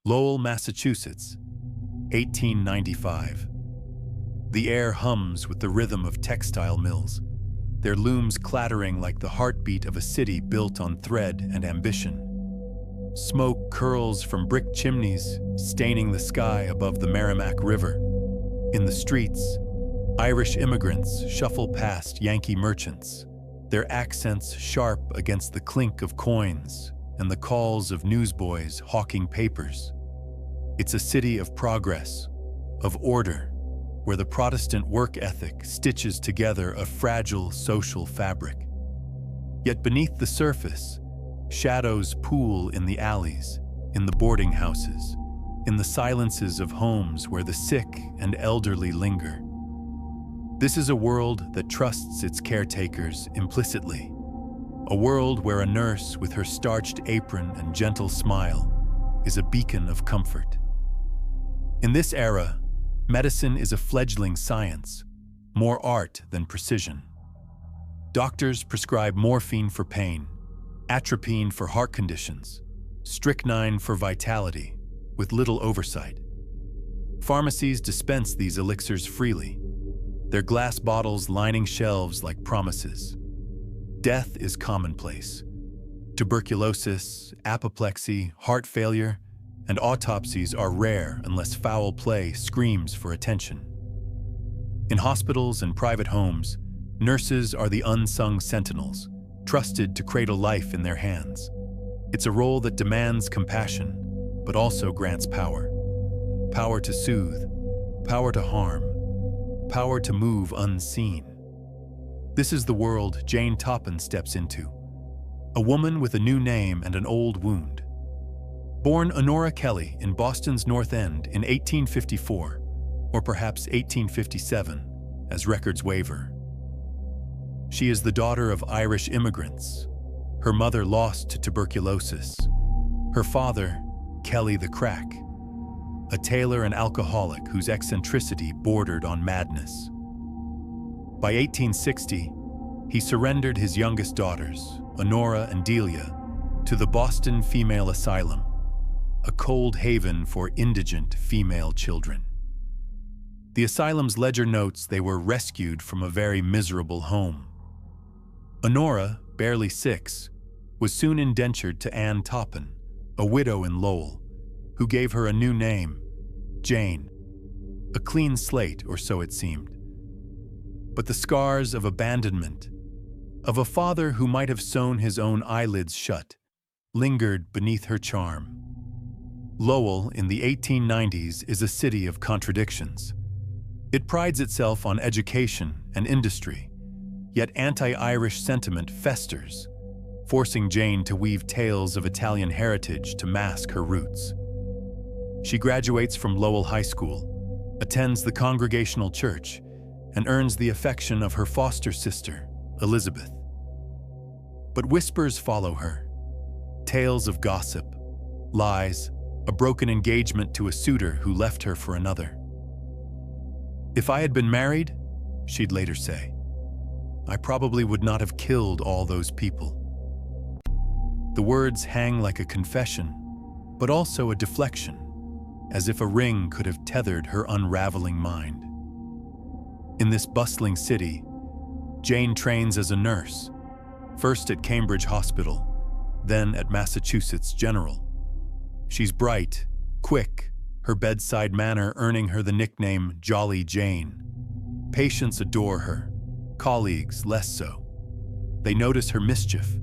Lowell, Massachusetts, 1895. The air hums with the rhythm of textile mills, their looms clattering like the heartbeat of a city built on thread and ambition. Smoke curls from brick chimneys, staining the sky above the Merrimack River. In the streets, Irish immigrants shuffle past Yankee merchants, their accents sharp against the clink of coins and the calls of newsboys hawking papers. It's a city of progress, of order, where the Protestant work ethic stitches together a fragile social fabric. Yet beneath the surface, shadows pool in the alleys, in the boarding houses, in the silences of homes where the sick and elderly linger. This is a world that trusts its caretakers implicitly, a world where a nurse with her starched apron and gentle smile is a beacon of comfort. In this era, medicine is a fledgling science, more art than precision. Doctors prescribe morphine for pain, atropine for heart conditions, strychnine for vitality, with little oversight. Pharmacies dispense these elixirs freely, their glass bottles lining shelves like promises. Death is commonplace. Tuberculosis, apoplexy, heart failure, and autopsies are rare unless foul play screams for attention. In hospitals and private homes, nurses are the unsung sentinels, trusted to cradle life in their hands. It's a role that demands compassion, but also grants power. Power to soothe, power to harm, power to move unseen. This is the world Jane Toppin steps into, a woman with a new name and an old wound. Born Honora Kelly in Boston's North End in 1854, or perhaps 1857, as records waver. She is the daughter of Irish immigrants, her mother lost to tuberculosis, her father, Kelly the Crack, a tailor and alcoholic whose eccentricity bordered on madness. By 1860, he surrendered his youngest daughters, Honora and Delia, to the Boston Female Asylum, a cold haven for indigent female children. The asylum's ledger notes they were rescued from a very miserable home. Honora, barely 6, was soon indentured to Anne Toppin, a widow in Lowell, who gave her a new name, Jane, a clean slate, or so it seemed. But the scars of abandonment, of a father who might have sewn his own eyelids shut, lingered beneath her charm. Lowell in the 1890s is a city of contradictions. It prides itself on education and industry, yet anti-Irish sentiment festers, forcing Jane to weave tales of Italian heritage to mask her roots. She graduates from Lowell High School, attends the Congregational Church, and earns the affection of her foster sister, Elizabeth. But whispers follow her, tales of gossip, lies, a broken engagement to a suitor who left her for another. "If I had been married," she'd later say, "I probably would not have killed all those people." The words hang like a confession, but also a deflection, as if a ring could have tethered her unraveling mind. In this bustling city, Jane trains as a nurse, first at Cambridge Hospital, then at Massachusetts General. She's bright, quick, her bedside manner earning her the nickname Jolly Jane. Patients adore her, colleagues less so. They notice her mischief,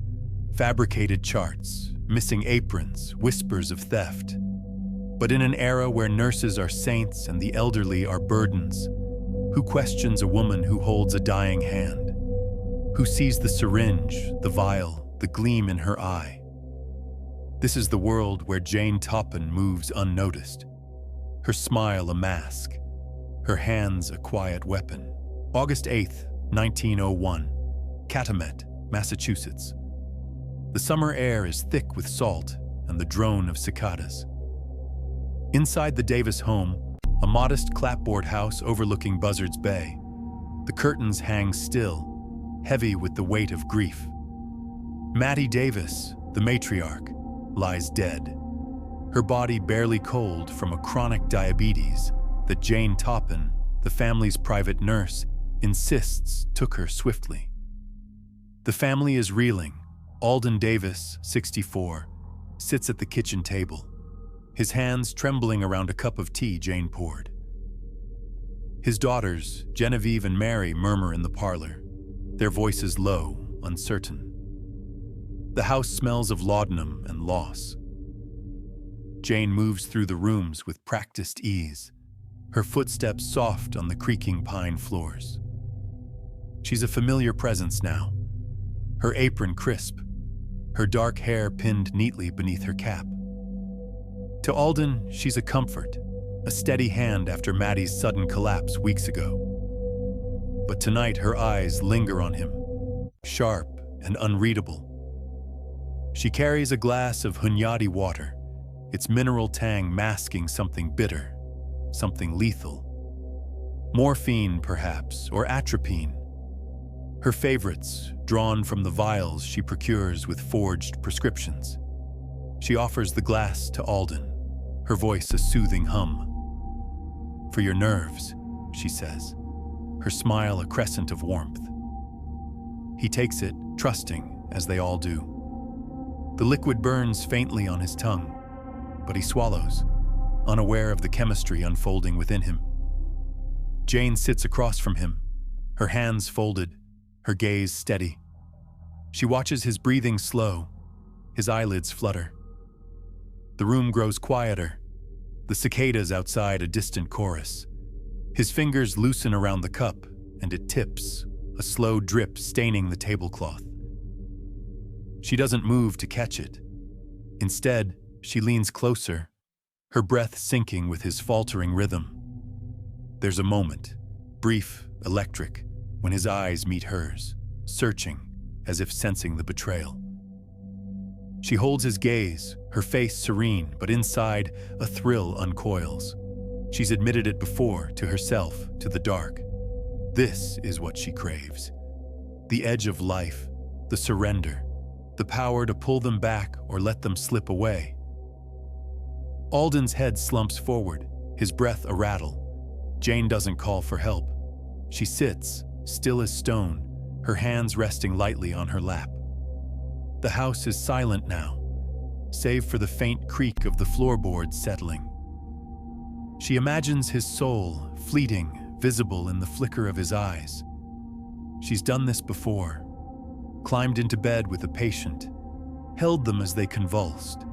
fabricated charts, missing aprons, whispers of theft. But in an era where nurses are saints and the elderly are burdens, who questions a woman who holds a dying hand? Who sees the syringe, the vial, the gleam in her eye? This is the world where Jane Toppin moves unnoticed, her smile a mask, her hands a quiet weapon. August 8, 1901, Katamet, Massachusetts. The summer air is thick with salt and the drone of cicadas. Inside the Davis home, a modest clapboard house overlooking Buzzards Bay, the curtains hang still, heavy with the weight of grief. Mattie Davis, the matriarch, lies dead. her body barely cold from a chronic diabetes that Jane Toppin, the family's private nurse, insists took her swiftly. The family is reeling. Alden Davis, 64, sits at the kitchen table, his hands trembling around a cup of tea Jane poured. His daughters, Genevieve and Mary, murmur in the parlor, their voices low, uncertain. The house smells of laudanum and loss. Jane moves through the rooms with practiced ease, her footsteps soft on the creaking pine floors. She's a familiar presence now, her apron crisp, her dark hair pinned neatly beneath her cap. To Alden, she's a comfort, a steady hand after Maddie's sudden collapse weeks ago. But tonight her eyes linger on him, sharp and unreadable. She carries a glass of Hunyadi water, its mineral tang masking something bitter, something lethal. Morphine, perhaps, or atropine. Her favorites, drawn from the vials she procures with forged prescriptions. She offers the glass to Alden, her voice a soothing hum. "For your nerves," she says, her smile a crescent of warmth. He takes it, trusting, as they all do. The liquid burns faintly on his tongue, but he swallows, unaware of the chemistry unfolding within him. Jane sits across from him, her hands folded, her gaze steady. She watches his breathing slow, his eyelids flutter. The room grows quieter, the cicadas outside a distant chorus. His fingers loosen around the cup, and it tips, a slow drip staining the tablecloth. She doesn't move to catch it. Instead, she leans closer, her breath sinking with his faltering rhythm. There's a moment, brief, electric, when his eyes meet hers, searching, as if sensing the betrayal. She holds his gaze, her face serene, but inside, a thrill uncoils. She's admitted it before, to herself, to the dark. This is what she craves. The edge of life, the surrender, the power to pull them back or let them slip away. Alden's head slumps forward, his breath a rattle. Jane doesn't call for help. She sits, still as stone, her hands resting lightly on her lap. The house is silent now, save for the faint creak of the floorboards settling. She imagines his soul, fleeting, visible in the flicker of his eyes. She's done this before, climbed into bed with a patient, held them as they convulsed,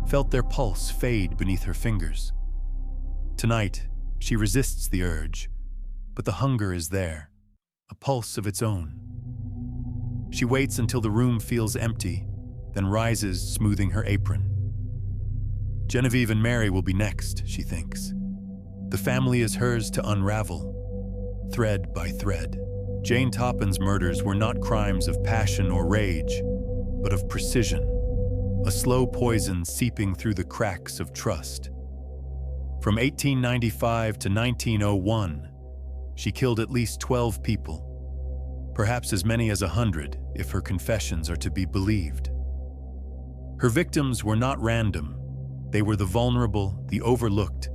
felt their pulse fade beneath her fingers. Tonight, she resists the urge, but the hunger is there, a pulse of its own. She waits until the room feels empty, then rises, smoothing her apron. Genevieve and Mary will be next, she thinks. The family is hers to unravel, thread by thread. Jane Toppin's murders were not crimes of passion or rage, but of precision, a slow poison seeping through the cracks of trust. From 1895 to 1901, she killed at least 12 people, perhaps as many as 100 if her confessions are to be believed. Her victims were not random. They were the vulnerable, the overlooked,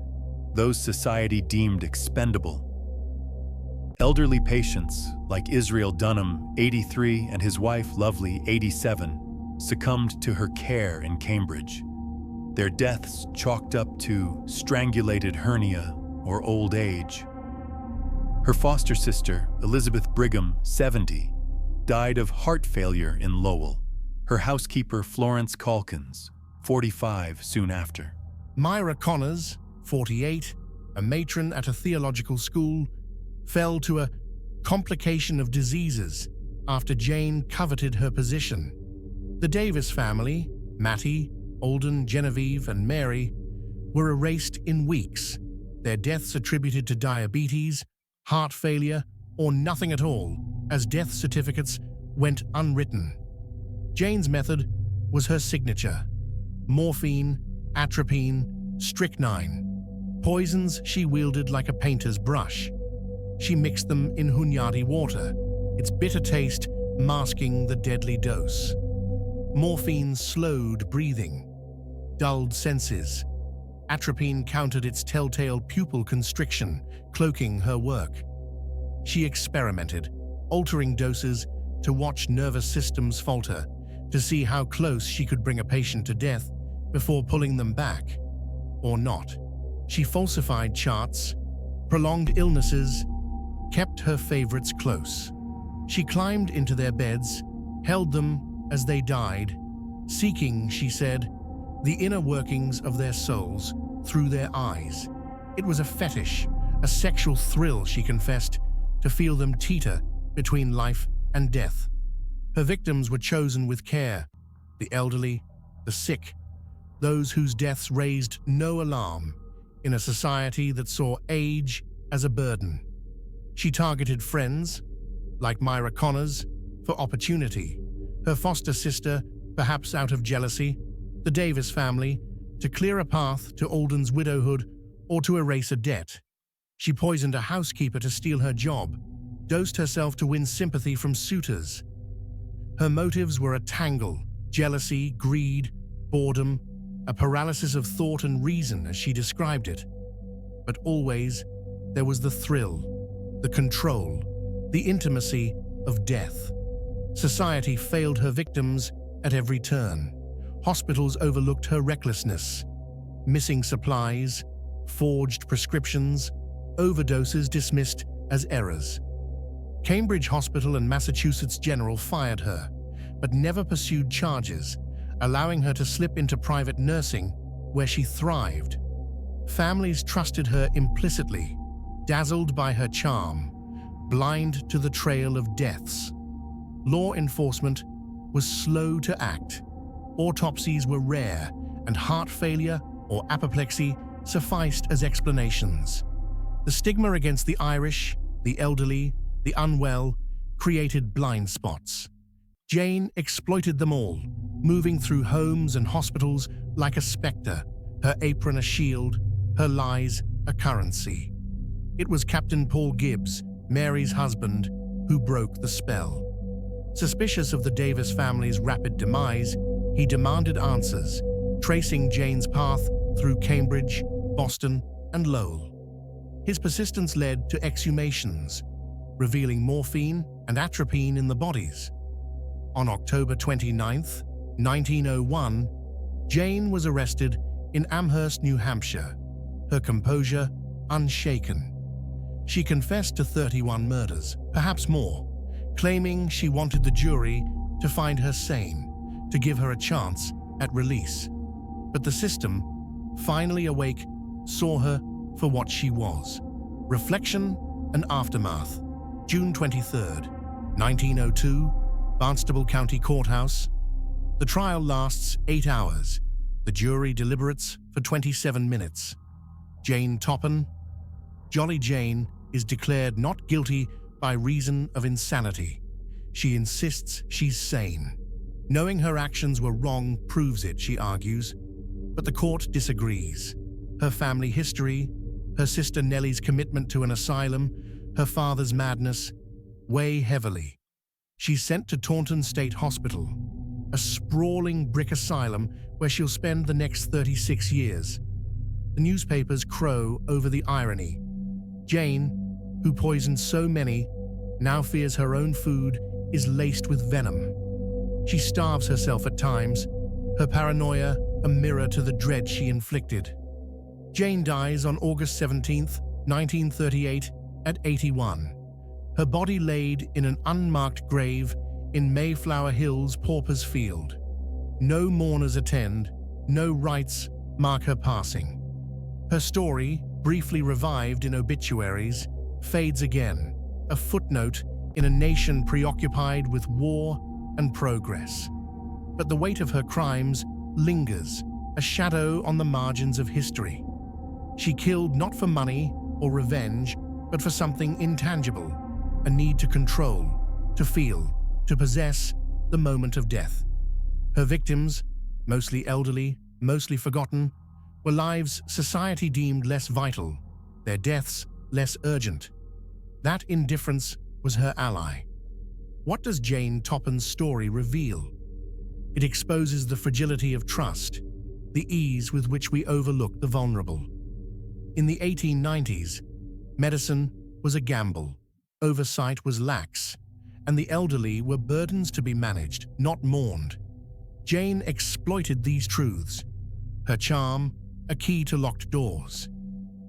those society deemed expendable. Elderly patients, like Israel Dunham, 83, and his wife, Lovely, 87, succumbed to her care in Cambridge. Their deaths chalked up to strangulated hernia or old age. Her foster sister, Elizabeth Brigham, 70, died of heart failure in Lowell. Her housekeeper, Florence Calkins, 45, soon after. Myra Connors, 48, a matron at a theological school, fell to a complication of diseases after Jane coveted her position. The Davis family, Mattie, Alden, Genevieve, and Mary, were erased in weeks, their deaths attributed to diabetes, heart failure, or nothing at all, as death certificates went unwritten. Jane's method was her signature: morphine, atropine, strychnine, poisons she wielded like a painter's brush. She mixed them in Hunyadi water, its bitter taste masking the deadly dose. Morphine slowed breathing. dulled senses. Atropine countered its telltale pupil constriction, cloaking her work. She experimented, altering doses to watch nervous systems falter, to see how close she could bring a patient to death before pulling them back. Or not. She falsified charts, prolonged illnesses, kept her favorites close. She climbed into their beds, held them as they died, seeking, she said, the inner workings of their souls through their eyes. It was a fetish, a sexual thrill, she confessed, to feel them teeter between life and death. Her victims were chosen with care, the elderly, the sick, those whose deaths raised no alarm in a society that saw age as a burden. She targeted friends, like Myra Connors, for opportunity, her foster sister, perhaps out of jealousy, the Davis family, to clear a path to Alden's widowhood or to erase a debt. She poisoned a housekeeper to steal her job, dosed herself to win sympathy from suitors. Her motives were a tangle: jealousy, greed, boredom, a paralysis of thought and reason, as she described it. But always, there was the thrill, the control, the intimacy of death. Society failed her victims at every turn. Hospitals overlooked her recklessness. Missing supplies, forged prescriptions, overdoses dismissed as errors. Cambridge Hospital and Massachusetts General fired her, but never pursued charges, allowing her to slip into private nursing, where she thrived. Families trusted her implicitly, dazzled by her charm, blind to the trail of deaths. Law enforcement was slow to act. Autopsies were rare, and heart failure or apoplexy sufficed as explanations. The stigma against the Irish, the elderly, the unwell, created blind spots. Jane exploited them all, moving through homes and hospitals like a spectre, her apron a shield, her lies a currency. It was Captain Paul Gibbs, Mary's husband, who broke the spell. Suspicious of the Davis family's rapid demise, he demanded answers, tracing Jane's path through Cambridge, Boston, and Lowell. His persistence led to exhumations, revealing morphine and atropine in the bodies. On October 29, 1901, Jane was arrested in Amherst, New Hampshire, her composure unshaken. She confessed to 31 murders, perhaps more, claiming she wanted the jury to find her sane, to give her a chance at release. But the system, finally awake, saw her for what she was. Reflection and Aftermath. June 23, 1902, Barnstable County Courthouse. The trial lasts 8 hours. The jury deliberates for 27 minutes. Jane Topham, Jolly Jane, is declared not guilty by reason of insanity. She insists she's sane. Knowing her actions were wrong proves it, she argues. But the court disagrees. Her family history, her sister Nellie's commitment to an asylum, her father's madness, weigh heavily. She's sent to Taunton State Hospital, a sprawling brick asylum where she'll spend the next 36 years. The newspapers crow over the irony. Jane, who poisoned so many, now fears her own food is laced with venom. She starves herself at times, her paranoia a mirror to the dread she inflicted. Jane dies on August 17, 1938, at 81. Her body laid in an unmarked grave in Mayflower Hills Pauper's Field. No mourners attend, no rites mark her passing. Her story, briefly revived in obituaries, fades again, a footnote in a nation preoccupied with war and progress. But the weight of her crimes lingers, a shadow on the margins of history. She killed not for money or revenge, but for something intangible, a need to control, to feel, to possess the moment of death. Her victims, mostly elderly, mostly forgotten, were lives society deemed less vital, their deaths less urgent. That indifference was her ally. What does Jane Topham's story reveal? It exposes the fragility of trust. the ease with which we overlook the vulnerable. In the 1890s, medicine was a gamble, oversight was lax, and the elderly were burdens to be managed, not mourned. Jane exploited these truths. Her charm, a key to locked doors.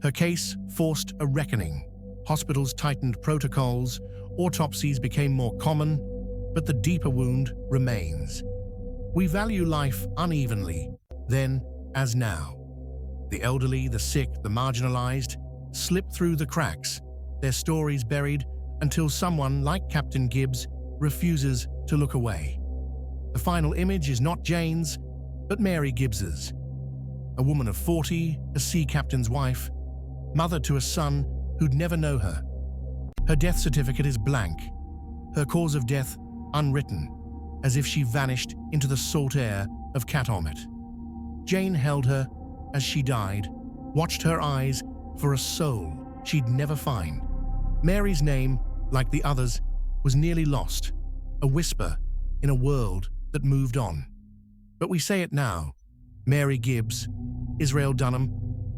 Her case forced a reckoning. Hospitals tightened protocols, autopsies became more common, but the deeper wound remains. We value life unevenly, then as now. The elderly, the sick, the marginalized slip through the cracks, their stories buried until someone like Captain Gibbs refuses to look away. The final image is not Jane's, but Mary Gibbs's. A woman of 40, a sea captain's wife, mother to a son who'd never know her. Her death certificate is blank, her cause of death unwritten, as if she vanished into the salt air of Cat-Omet. Jane held her as she died, watched her eyes for a soul she'd never find. Mary's name, like the others, was nearly lost, a whisper in a world that moved on. But we say it now. Mary Gibbs, Israel Dunham,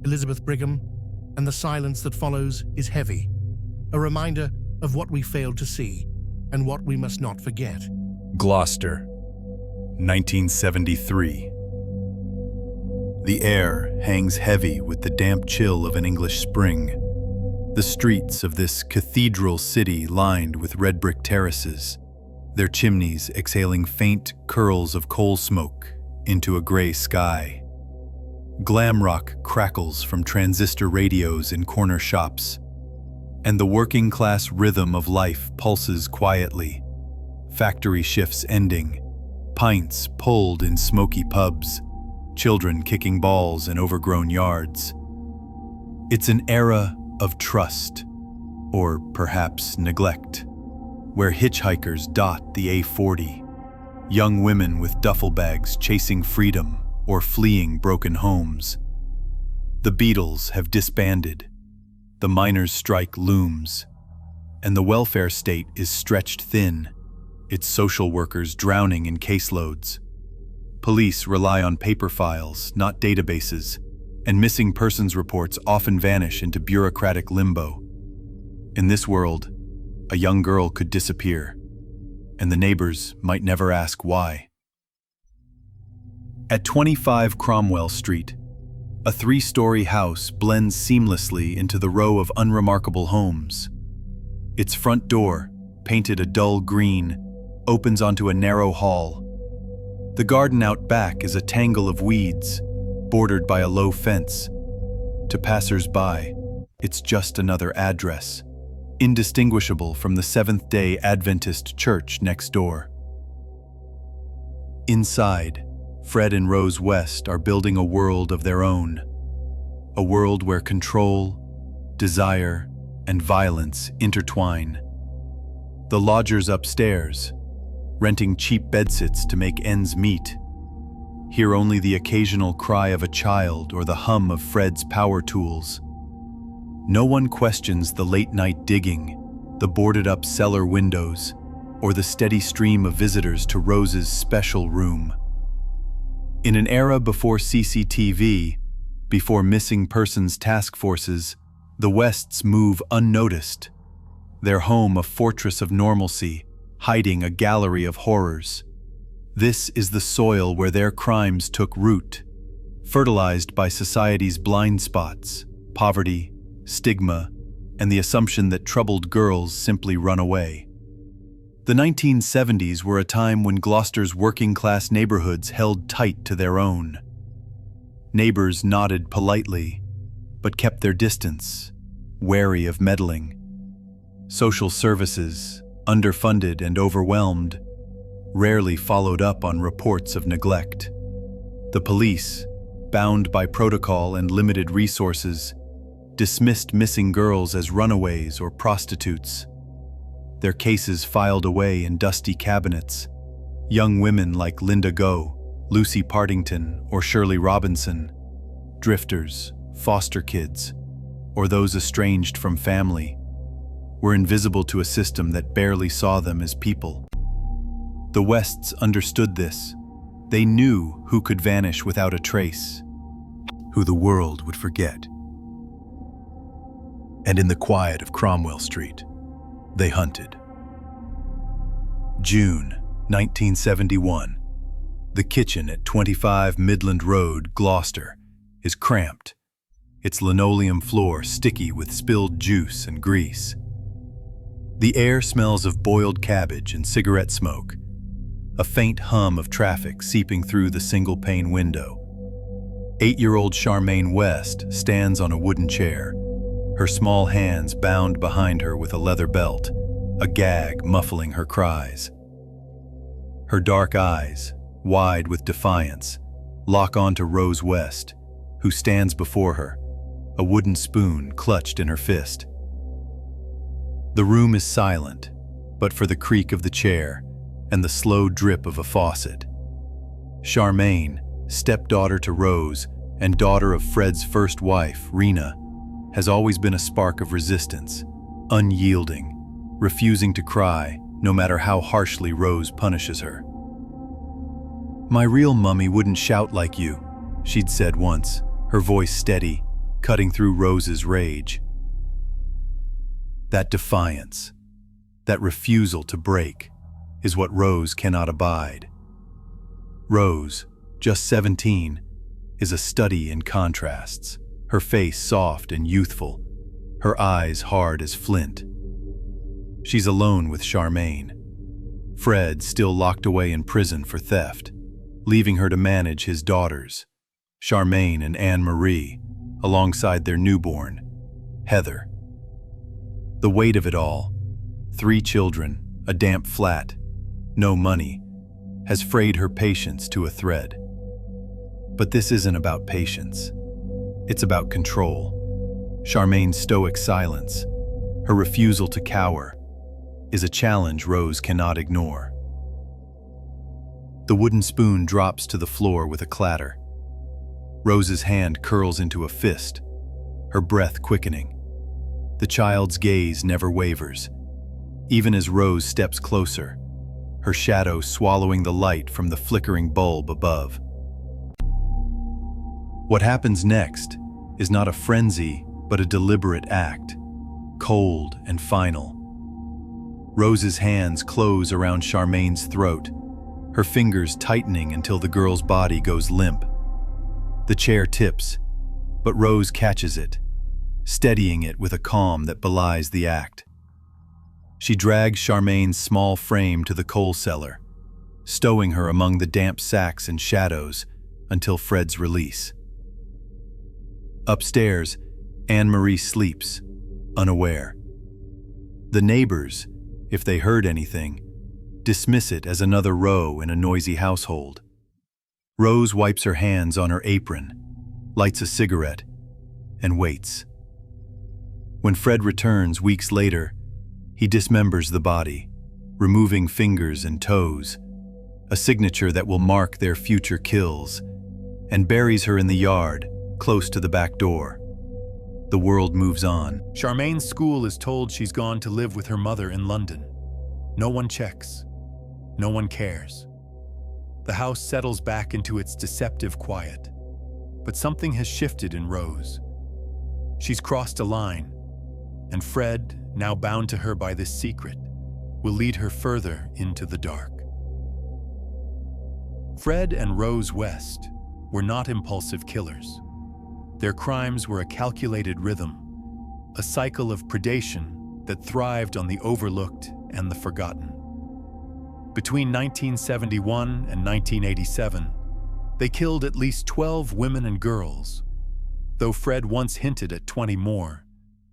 Elizabeth Brigham, and the silence that follows is heavy, a reminder of what we failed to see and what we must not forget. Gloucester, 1973. The air hangs heavy with the damp chill of an English spring. The streets of this cathedral city lined with red brick terraces, their chimneys exhaling faint curls of coal smoke into a gray sky. Glam rock crackles from transistor radios in corner shops, and the working-class rhythm of life pulses quietly, factory shifts ending, pints pulled in smoky pubs, children kicking balls in overgrown yards. It's an era of trust, or perhaps neglect, where hitchhikers dot the A40, young women with duffel bags chasing freedom or fleeing broken homes. The Beatles have disbanded, the miners' strike looms, and the welfare state is stretched thin, its social workers drowning in caseloads. Police rely on paper files, not databases, and missing persons reports often vanish into bureaucratic limbo. In this world, a young girl could disappear, and the neighbors might never ask why. At 25 Cromwell Street, a three-story house blends seamlessly into the row of unremarkable homes. Its front door, painted a dull green, opens onto a narrow hall. The garden out back is a tangle of weeds, bordered by a low fence. To passers-by, it's just another address, indistinguishable from the Seventh-day Adventist church next door. Inside, Fred and Rose West are building a world of their own, a world where control, desire, and violence intertwine. The lodgers upstairs, renting cheap bedsits to make ends meet, hear only the occasional cry of a child or the hum of Fred's power tools. No one questions the late-night digging, the boarded-up cellar windows, or the steady stream of visitors to Rose's special room. In an era before CCTV, before missing persons task forces, the Wests move unnoticed, their home a fortress of normalcy, hiding a gallery of horrors. This is the soil where their crimes took root, fertilized by society's blind spots, poverty, stigma, and the assumption that troubled girls simply run away. The 1970s were a time when Gloucester's working-class neighborhoods held tight to their own. Neighbors nodded politely, but kept their distance, wary of meddling. Social services, underfunded and overwhelmed, rarely followed up on reports of neglect. The police, bound by protocol and limited resources, dismissed missing girls as runaways or prostitutes. Their cases filed away in dusty cabinets. Young women like Linda Go, Lucy Partington, or Shirley Robinson, drifters, foster kids, or those estranged from family, were invisible to a system that barely saw them as people. The Wests understood this. They knew who could vanish without a trace, who the world would forget. And in the quiet of Cromwell Street, they hunted. June 1971. The kitchen at 25 Midland Road, Gloucester, is cramped, its linoleum floor sticky with spilled juice and grease. The air smells of boiled cabbage and cigarette smoke, a faint hum of traffic seeping through the single-pane window. 8-year-old Charmaine West stands on a wooden chair, her small hands bound behind her with a leather belt, a gag muffling her cries. Her dark eyes, wide with defiance, lock onto Rose West, who stands before her, a wooden spoon clutched in her fist. The room is silent, but for the creak of the chair and the slow drip of a faucet. Charmaine, stepdaughter to Rose and daughter of Fred's first wife, Rena, has always been a spark of resistance, unyielding, refusing to cry no matter how harshly Rose punishes her. "My real mummy wouldn't shout like you," she'd said once, her voice steady, cutting through Rose's rage. That defiance, that refusal to break, is what Rose cannot abide. Rose, just 17, is a study in contrasts, her face soft and youthful, her eyes hard as flint. She's alone with Charmaine. Fred still locked away in prison for theft, leaving her to manage his daughters, Charmaine and Anne-Marie, alongside their newborn, Heather. The weight of it all, 3 children, a damp flat, no money, has frayed her patience to a thread. But this isn't about patience. It's about control. Charmaine's stoic silence, her refusal to cower, is a challenge Rose cannot ignore. The wooden spoon drops to the floor with a clatter. Rose's hand curls into a fist, her breath quickening. The child's gaze never wavers, even as Rose steps closer, her shadow swallowing the light from the flickering bulb above. What happens next is not a frenzy, but a deliberate act, cold and final. Rose's hands close around Charmaine's throat, her fingers tightening until the girl's body goes limp. The chair tips, but Rose catches it, steadying it with a calm that belies the act. She drags Charmaine's small frame to the coal cellar, stowing her among the damp sacks and shadows until Fred's release. Upstairs, Anne-Marie sleeps, unaware. The neighbors, if they heard anything, dismiss it as another row in a noisy household. Rose wipes her hands on her apron, lights a cigarette, and waits. When Fred returns weeks later, he dismembers the body, removing fingers and toes, a signature that will mark their future kills, and buries her in the yard, close to the back door. The world moves on. Charmaine's school is told she's gone to live with her mother in London. No one checks. No one cares. The house settles back into its deceptive quiet. But something has shifted in Rose. She's crossed a line, and Fred, now bound to her by this secret, will lead her further into the dark. Fred and Rose West were not impulsive killers. Their crimes were a calculated rhythm, a cycle of predation that thrived on the overlooked and the forgotten. Between 1971 and 1987, they killed at least 12 women and girls. Though Fred once hinted at 20 more,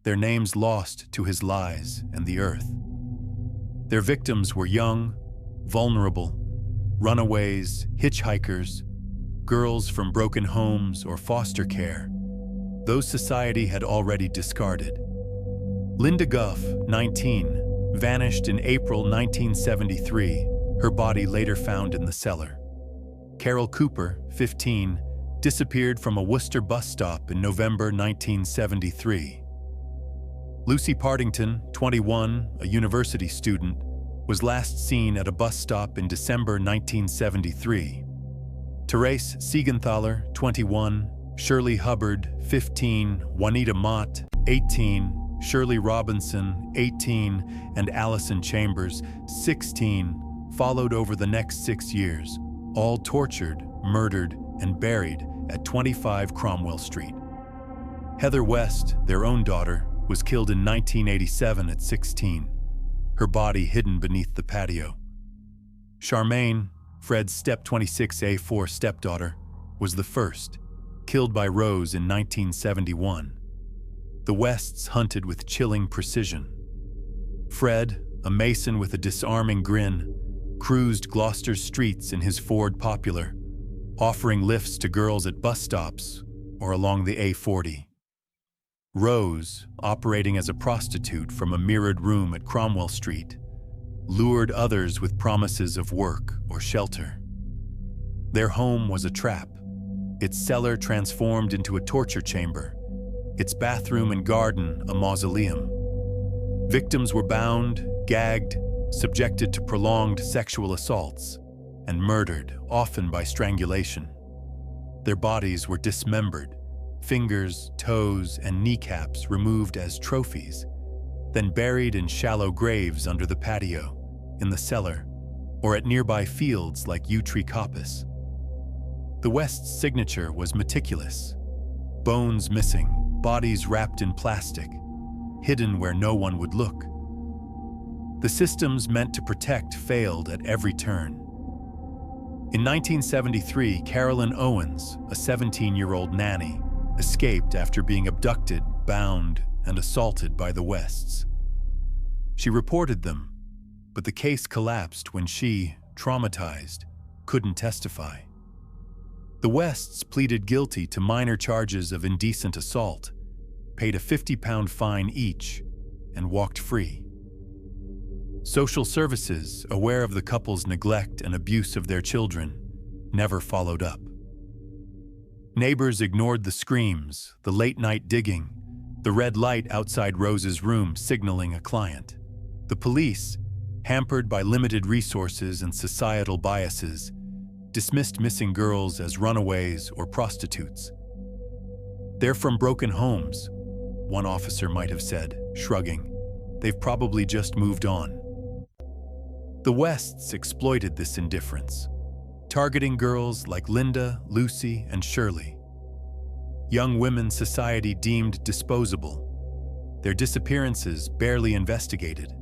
their names lost to his lies and the earth. Their victims were young, vulnerable, runaways, hitchhikers, girls from broken homes or foster care, those society had already discarded. Linda Guff, 19, vanished in April 1973, her body later found in the cellar. Carol Cooper, 15, disappeared from a Worcester bus stop in November 1973. Lucy Partington, 21, a university student, was last seen at a bus stop in December 1973. Therese Siegenthaler, 21, Shirley Hubbard, 15, Juanita Mott, 18, Shirley Robinson, 18, and Allison Chambers, 16, followed over the next 6 years, all tortured, murdered, and buried at 25 Cromwell Street. Heather West, their own daughter, was killed in 1987 at 16, her body hidden beneath the patio. Charmaine, Fred's Step 26A4 stepdaughter, was the first, killed by Rose in 1971. The Wests hunted with chilling precision. Fred, a Mason with a disarming grin, cruised Gloucester's streets in his Ford Popular, offering lifts to girls at bus stops or along the A40. Rose, operating as a prostitute from a mirrored room at Cromwell Street, lured others with promises of work or shelter. Their home was a trap, its cellar transformed into a torture chamber, its bathroom and garden a mausoleum. Victims were bound, gagged, subjected to prolonged sexual assaults, and murdered, often by strangulation. Their bodies were dismembered, fingers, toes, and kneecaps removed as trophies, then buried in shallow graves under the patio, in the cellar, or at nearby fields like Yew Tree Coppice. The West's signature was meticulous. Bones missing, bodies wrapped in plastic, hidden where no one would look. The systems meant to protect failed at every turn. In 1973, Carolyn Owens, a 17-year-old nanny, escaped after being abducted, bound, and assaulted by the Wests. She reported them, but the case collapsed when she, traumatized, couldn't testify. The Wests pleaded guilty to minor charges of indecent assault, paid a £50 fine each, and walked free. Social services, aware of the couple's neglect and abuse of their children, never followed up. Neighbors ignored the screams, the late-night digging, the red light outside Rose's room signaling a client. The police, hampered by limited resources and societal biases, dismissed missing girls as runaways or prostitutes. "They're from broken homes," one officer might have said, shrugging. "They've probably just moved on." The Wests exploited this indifference, targeting girls like Linda, Lucy, and Shirley. Young women society deemed disposable, their disappearances barely investigated.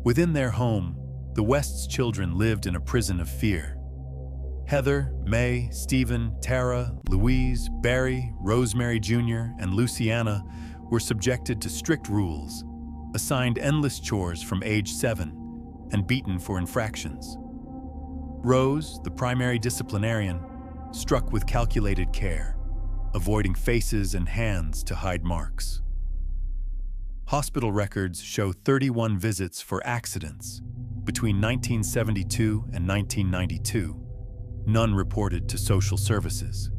Within their home, the Wests' children lived in a prison of fear. Heather, May, Stephen, Tara, Louise, Barry, Rosemary Jr., and Luciana were subjected to strict rules, assigned endless chores from age 7, and beaten for infractions. Rose, the primary disciplinarian, struck with calculated care, avoiding faces and hands to hide marks. Hospital records show 31 visits for accidents between 1972 and 1992, none reported to social services.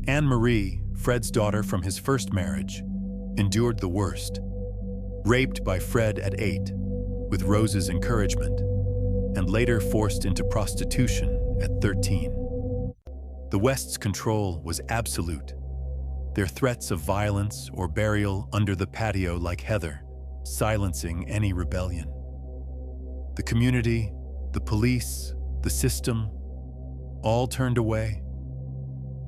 Anne-Marie, Fred's daughter from his first marriage, endured the worst, raped by Fred at 8, with Rose's encouragement, and later forced into prostitution at 13. The West's control was absolute, their threats of violence or burial under the patio like Heather, silencing any rebellion. The community, the police, the system, all turned away,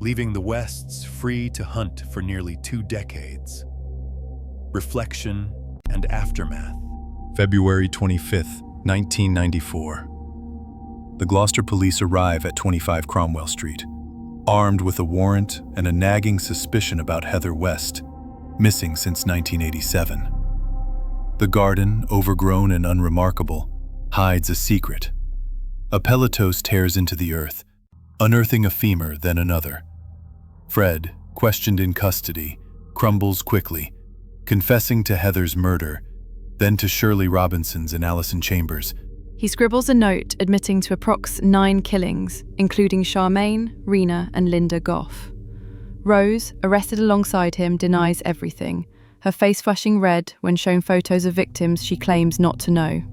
leaving the Wests free to hunt for nearly 2 decades. Reflection and aftermath. February 25, 1994. The Gloucester police arrive at 25 Cromwell Street, armed with a warrant and a nagging suspicion about Heather West, missing since 1987. The garden, overgrown and unremarkable, hides a secret. A Pelotos tears into the earth, unearthing a femur, then another. Fred, questioned in custody, crumbles quickly, confessing to Heather's murder, then to Shirley Robinson's and Allison Chambers. He scribbles a note admitting to approx 9 killings, including Charmaine, Rena, and Linda Goff. Rose, arrested alongside him, denies everything, her face flushing red when shown photos of victims she claims not to know.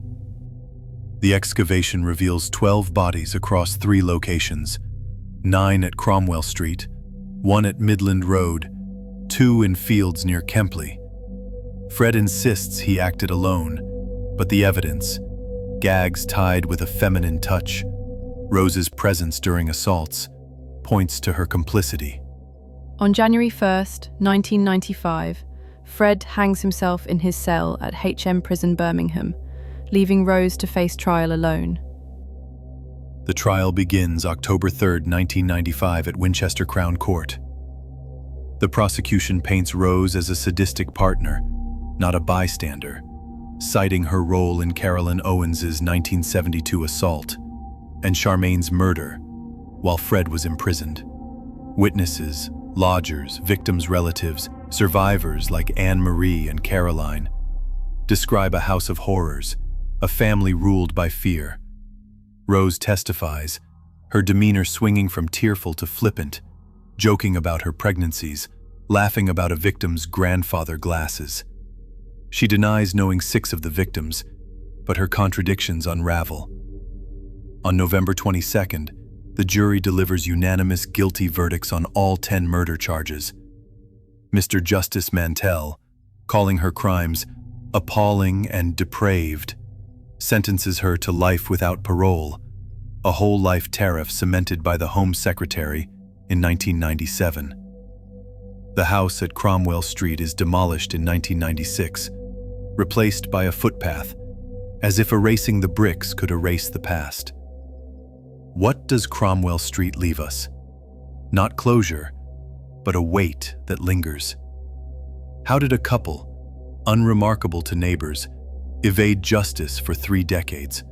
The excavation reveals 12 bodies across 3 locations, 9 at Cromwell Street, 1 at Midland Road, 2 in fields near Kempley. Fred insists he acted alone, but the evidence, gags tied with a feminine touch, Rose's presence during assaults, points to her complicity. On January 1st, 1995, Fred hangs himself in his cell at HM Prison Birmingham, leaving Rose to face trial alone. The trial begins October 3, 1995 at Winchester Crown Court. The prosecution paints Rose as a sadistic partner, not a bystander, citing her role in Carolyn Owens's 1972 assault and Charmaine's murder while Fred was imprisoned. Witnesses, lodgers, victims' relatives, survivors like Anne-Marie and Caroline describe a house of horrors, a family ruled by fear. Rose testifies, her demeanor swinging from tearful to flippant, joking about her pregnancies, laughing about a victim's grandfather glasses. She denies knowing 6 of the victims, but her contradictions unravel. On November 22nd, the jury delivers unanimous guilty verdicts on all 10 murder charges. Mr. Justice Mantell, calling her crimes appalling and depraved, sentences her to life without parole, a whole life tariff cemented by the Home Secretary in 1997. The house at Cromwell Street is demolished in 1996, replaced by a footpath, as if erasing the bricks could erase the past. What does Cromwell Street leave us? Not closure, but a weight that lingers. How did a couple, unremarkable to neighbors, evade justice for 3 decades?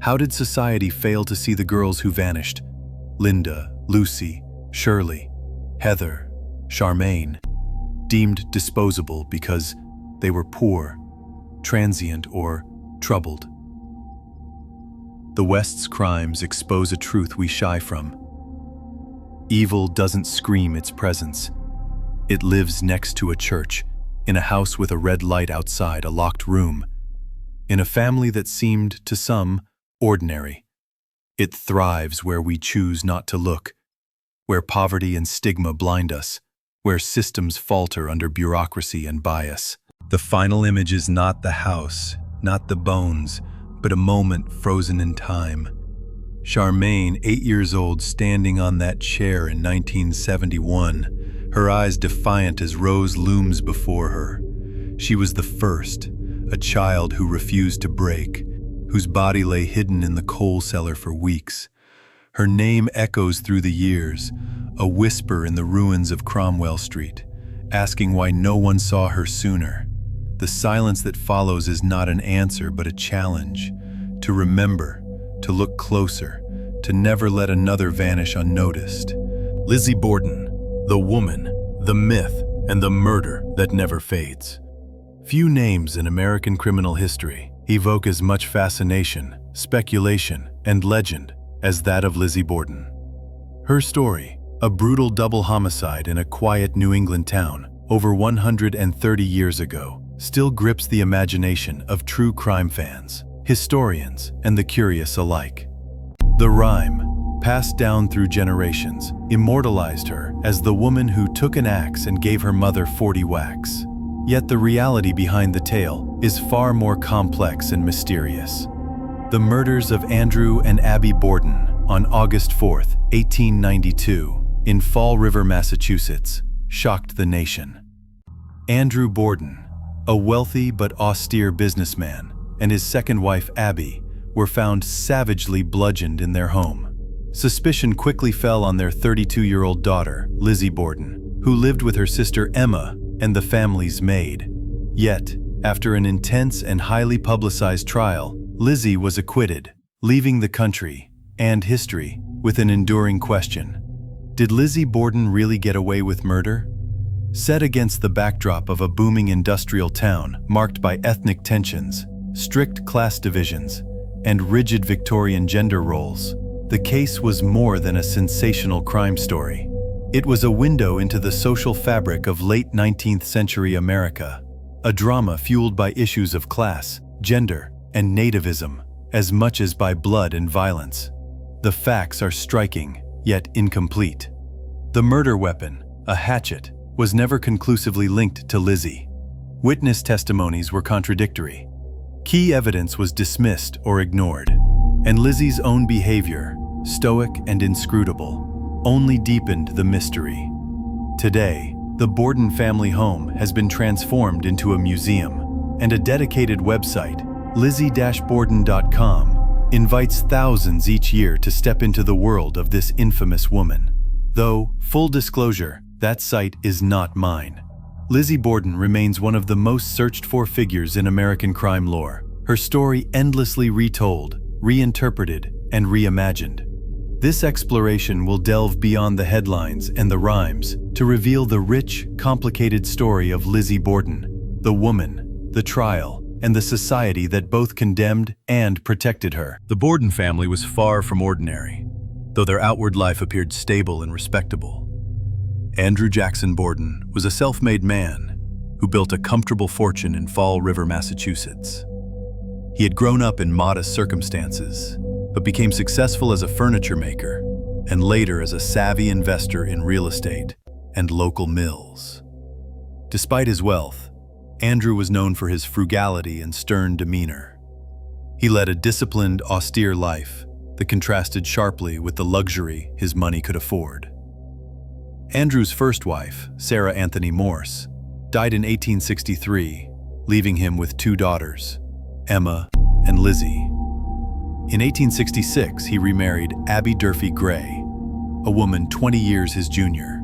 How did society fail to see the girls who vanished? Linda, Lucy, Shirley, Heather, Charmaine, deemed disposable because they were poor, transient, or troubled. The West's crimes expose a truth we shy from. Evil doesn't scream its presence. It lives next to a church, in a house with a red light outside, a locked room, in a family that seemed, to some, ordinary. It thrives where we choose not to look, where poverty and stigma blind us, where systems falter under bureaucracy and bias. The final image is not the house, not the bones, but a moment frozen in time. Charmaine, 8 years old, standing on that chair in 1971, her eyes defiant as Rose looms before her. She was the first, a child who refused to break, whose body lay hidden in the coal cellar for weeks. Her name echoes through the years, a whisper in the ruins of Cromwell Street, asking why no one saw her sooner. The silence that follows is not an answer, but a challenge. To remember, to look closer, to never let another vanish unnoticed. Lizzie Borden, the woman, the myth, and the murder that never fades. Few names in American criminal history evoke as much fascination, speculation, and legend as that of Lizzie Borden. Her story, a brutal double homicide in a quiet New England town over 130 years ago, still grips the imagination of true crime fans, historians, and the curious alike. The rhyme, passed down through generations, immortalized her as the woman who took an axe and gave her mother 40 whacks. Yet the reality behind the tale is far more complex and mysterious. The murders of Andrew and Abby Borden on August 4, 1892, in Fall River, Massachusetts, shocked the nation. Andrew Borden, a wealthy but austere businessman, and his second wife Abby were found savagely bludgeoned in their home. Suspicion quickly fell on their 32-year-old daughter, Lizzie Borden, who lived with her sister Emma and the family's maid. Yet, after an intense and highly publicized trial, Lizzie was acquitted, leaving the country and history with an enduring question. Did Lizzie Borden really get away with murder? Set against the backdrop of a booming industrial town marked by ethnic tensions, strict class divisions, and rigid Victorian gender roles, the case was more than a sensational crime story. It was a window into the social fabric of late 19th century America, a drama fueled by issues of class, gender, and nativism, as much as by blood and violence. The facts are striking, yet incomplete. The murder weapon, a hatchet, was never conclusively linked to Lizzie. Witness testimonies were contradictory. Key evidence was dismissed or ignored, and Lizzie's own behavior, stoic and inscrutable, only deepened the mystery. Today, the Borden family home has been transformed into a museum, and a dedicated website, Lizzie-Borden.com, invites thousands each year to step into the world of this infamous woman. Though, full disclosure, that site is not mine. Lizzie Borden remains one of the most searched-for figures in American crime lore, her story endlessly retold, reinterpreted, and reimagined. This exploration will delve beyond the headlines and the rhymes to reveal the rich, complicated story of Lizzie Borden, the woman, the trial, and the society that both condemned and protected her. The Borden family was far from ordinary, though their outward life appeared stable and respectable. Andrew Jackson Borden was a self-made man who built a comfortable fortune in Fall River, Massachusetts. He had grown up in modest circumstances, but became successful as a furniture maker and later as a savvy investor in real estate and local mills. Despite his wealth, Andrew was known for his frugality and stern demeanor. He led a disciplined, austere life that contrasted sharply with the luxury his money could afford. Andrew's first wife, Sarah Anthony Morse, died in 1863, leaving him with two daughters, Emma and Lizzie. In 1866, he remarried Abby Durfee Gray, a woman 20 years his junior.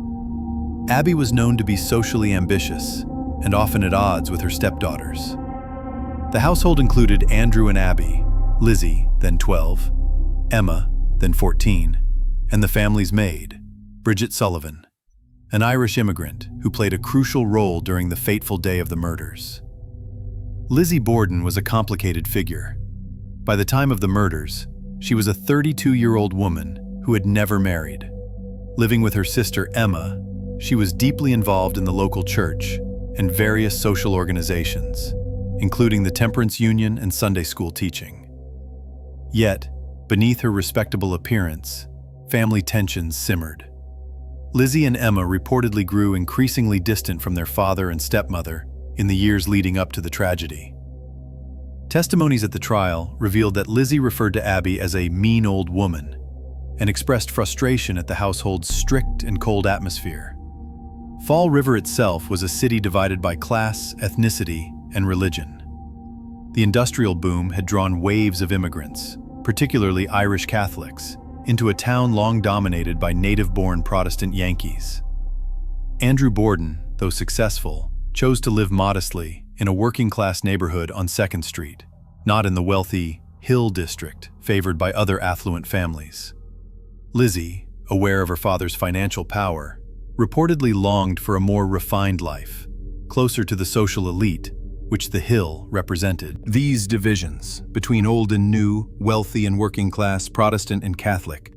Abby was known to be socially ambitious and often at odds with her stepdaughters. The household included Andrew and Abby, Lizzie, then 12, Emma, then 14, and the family's maid, Bridget Sullivan, an Irish immigrant who played a crucial role during the fateful day of the murders. Lizzie Borden was a complicated figure. By the time of the murders, she was a 32-year-old woman who had never married. Living with her sister Emma, she was deeply involved in the local church and various social organizations, including the Temperance Union and Sunday school teaching. Yet, beneath her respectable appearance, family tensions simmered. Lizzie and Emma reportedly grew increasingly distant from their father and stepmother in the years leading up to the tragedy. Testimonies at the trial revealed that Lizzie referred to Abby as a mean old woman and expressed frustration at the household's strict and cold atmosphere. Fall River itself was a city divided by class, ethnicity, and religion. The industrial boom had drawn waves of immigrants, particularly Irish Catholics, into a town long dominated by native-born Protestant Yankees. Andrew Borden, though successful, chose to live modestly in a working-class neighborhood on 2nd Street, not in the wealthy Hill District favored by other affluent families. Lizzie, aware of her father's financial power, reportedly longed for a more refined life, closer to the social elite, which the Hill represented. These divisions, between old and new, wealthy and working class, Protestant and Catholic,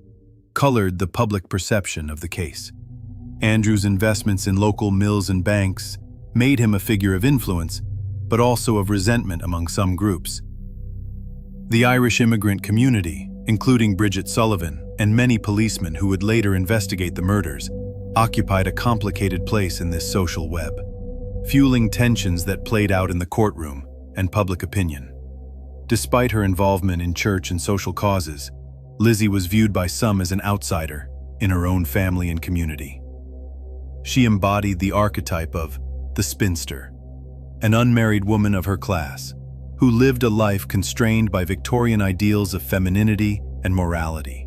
colored the public perception of the case. Andrew's investments in local mills and banks made him a figure of influence, but also of resentment among some groups. The Irish immigrant community, including Bridget Sullivan and many policemen who would later investigate the murders, occupied a complicated place in this social web, fueling tensions that played out in the courtroom and public opinion. Despite her involvement in church and social causes, Lizzie was viewed by some as an outsider in her own family and community. She embodied the archetype of the spinster, an unmarried woman of her class who lived a life constrained by Victorian ideals of femininity and morality.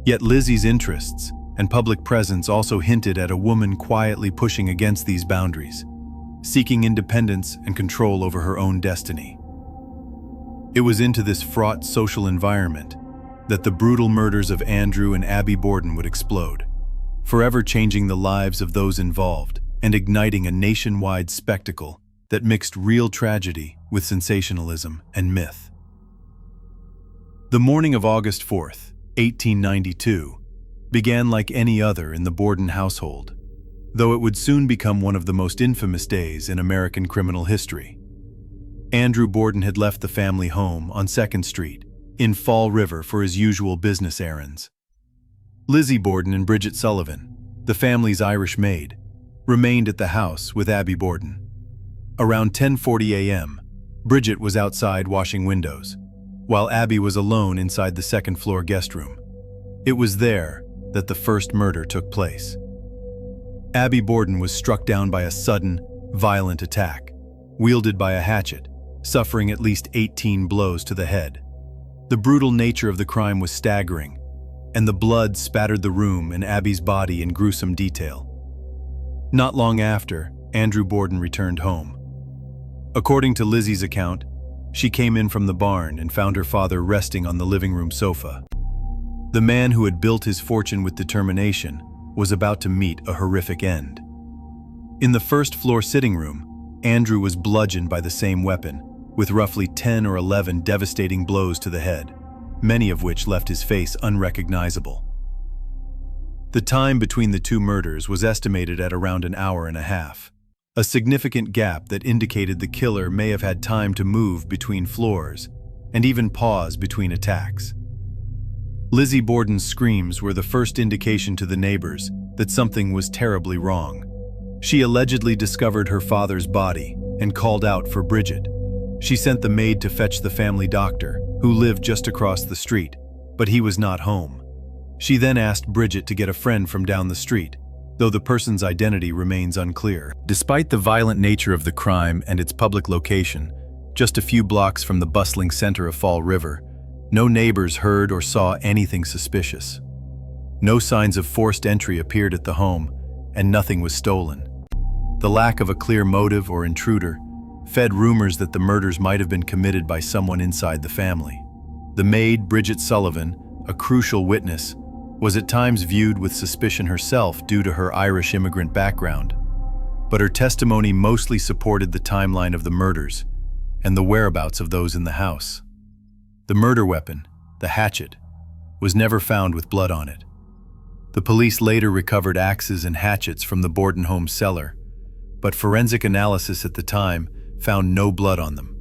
Yet Lizzie's interests and public presence also hinted at a woman quietly pushing against these boundaries, seeking independence and control over her own destiny. It was into this fraught social environment that the brutal murders of Andrew and Abby Borden would explode, forever changing the lives of those involved and igniting a nationwide spectacle that mixed real tragedy with sensationalism and myth. The morning of August 4th, 1892, began like any other in the Borden household, though it would soon become one of the most infamous days in American criminal history. Andrew Borden had left the family home on 2nd Street in Fall River for his usual business errands. Lizzie Borden and Bridget Sullivan, the family's Irish maid, remained at the house with Abby Borden. Around 10:40 a.m., Bridget was outside washing windows, while Abby was alone inside the second-floor guest room. It was there that the first murder took place. Abby Borden was struck down by a sudden, violent attack, wielded by a hatchet, suffering at least 18 blows to the head. The brutal nature of the crime was staggering, and the blood spattered the room and Abby's body in gruesome detail. Not long after, Andrew Borden returned home. According to Lizzie's account, she came in from the barn and found her father resting on the living room sofa. The man who had built his fortune with determination was about to meet a horrific end. In the first-floor sitting room, Andrew was bludgeoned by the same weapon, with roughly 10 or 11 devastating blows to the head, many of which left his face unrecognizable. The time between the two murders was estimated at around an hour and a half, a significant gap that indicated the killer may have had time to move between floors and even pause between attacks. Lizzie Borden's screams were the first indication to the neighbors that something was terribly wrong. She allegedly discovered her father's body and called out for Bridget. She sent the maid to fetch the family doctor, who lived just across the street, but he was not home. She then asked Bridget to get a friend from down the street, though the person's identity remains unclear. Despite the violent nature of the crime and its public location, just a few blocks from the bustling center of Fall River, no neighbors heard or saw anything suspicious. No signs of forced entry appeared at the home, and nothing was stolen. The lack of a clear motive or intruder fed rumors that the murders might have been committed by someone inside the family. The maid, Bridget Sullivan, a crucial witness, was at times viewed with suspicion herself due to her Irish immigrant background. But her testimony mostly supported the timeline of the murders and the whereabouts of those in the house. The murder weapon, the hatchet, was never found with blood on it. The police later recovered axes and hatchets from the Borden home cellar, but forensic analysis at the time found no blood on them.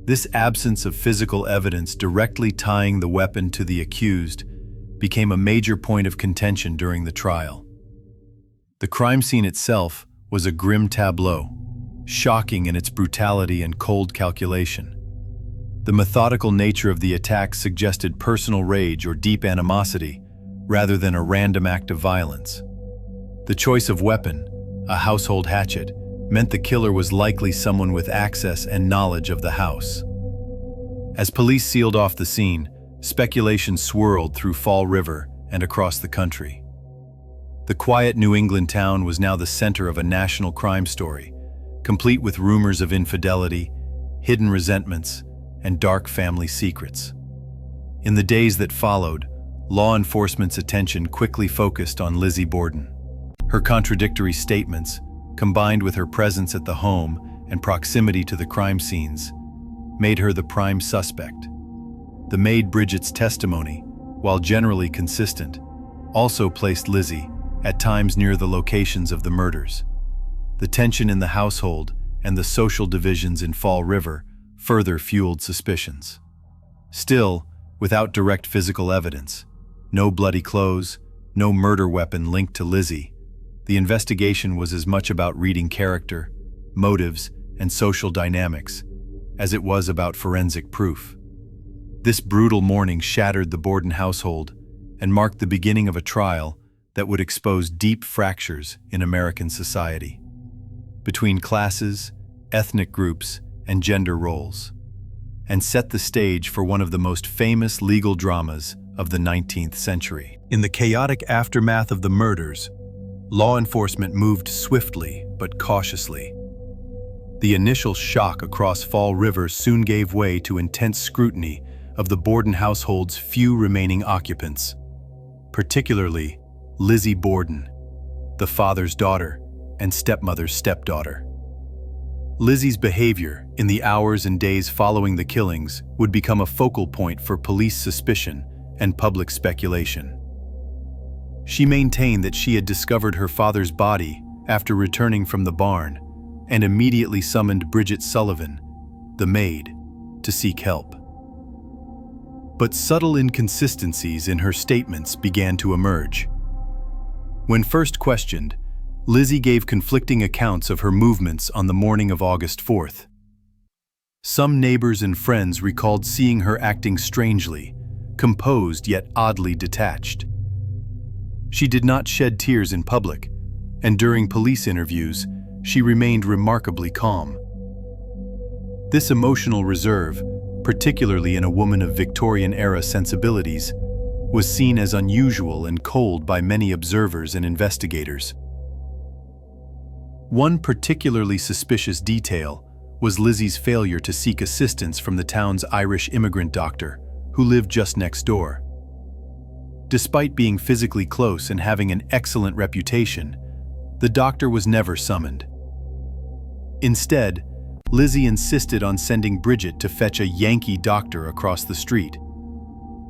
This absence of physical evidence directly tying the weapon to the accused became a major point of contention during the trial. The crime scene itself was a grim tableau, shocking in its brutality and cold calculation. The methodical nature of the attack suggested personal rage or deep animosity rather than a random act of violence. The choice of weapon, a household hatchet, meant the killer was likely someone with access and knowledge of the house. As police sealed off the scene, speculation swirled through Fall River and across the country. The quiet New England town was now the center of a national crime story, complete with rumors of infidelity, hidden resentments, and dark family secrets. In the days that followed, law enforcement's attention quickly focused on Lizzie Borden. Her contradictory statements, combined with her presence at the home and proximity to the crime scenes, made her the prime suspect. The maid Bridget's testimony, while generally consistent, also placed Lizzie at times near the locations of the murders. The tension in the household and the social divisions in Fall River further fueled suspicions. Still, without direct physical evidence, no bloody clothes, no murder weapon linked to Lizzie, the investigation was as much about reading character, motives, and social dynamics as it was about forensic proof. This brutal morning shattered the Borden household and marked the beginning of a trial that would expose deep fractures in American society, between classes, ethnic groups, and gender roles, and set the stage for one of the most famous legal dramas of the 19th century. In the chaotic aftermath of the murders, law enforcement moved swiftly but cautiously. The initial shock across Fall River soon gave way to intense scrutiny of the Borden household's few remaining occupants, particularly Lizzie Borden, the father's daughter and stepmother's stepdaughter. Lizzie's behavior in the hours and days following the killings would become a focal point for police suspicion and public speculation. She maintained that she had discovered her father's body after returning from the barn and immediately summoned Bridget Sullivan, the maid, to seek help. But subtle inconsistencies in her statements began to emerge. When first questioned, Lizzie gave conflicting accounts of her movements on the morning of August 4th. Some neighbors and friends recalled seeing her acting strangely, composed yet oddly detached. She did not shed tears in public, and during police interviews, she remained remarkably calm. This emotional reserve, particularly in a woman of Victorian-era sensibilities, was seen as unusual and cold by many observers and investigators. One particularly suspicious detail was Lizzie's failure to seek assistance from the town's Irish immigrant doctor, who lived just next door. Despite being physically close and having an excellent reputation, the doctor was never summoned. Instead, Lizzie insisted on sending Bridget to fetch a Yankee doctor across the street,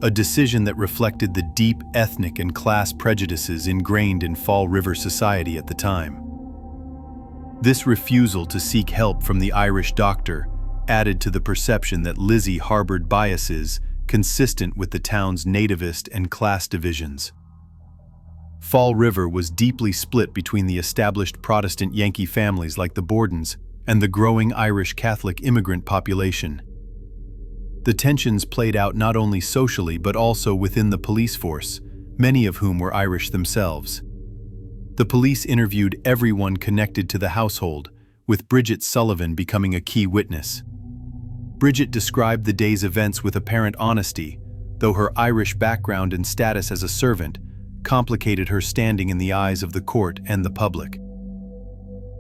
a decision that reflected the deep ethnic and class prejudices ingrained in Fall River society at the time. This refusal to seek help from the Irish doctor added to the perception that Lizzie harbored biases consistent with the town's nativist and class divisions. Fall River was deeply split between the established Protestant Yankee families like the Bordens and the growing Irish Catholic immigrant population. The tensions played out not only socially but also within the police force, many of whom were Irish themselves. The police interviewed everyone connected to the household, with Bridget Sullivan becoming a key witness. Bridget described the day's events with apparent honesty, though her Irish background and status as a servant complicated her standing in the eyes of the court and the public.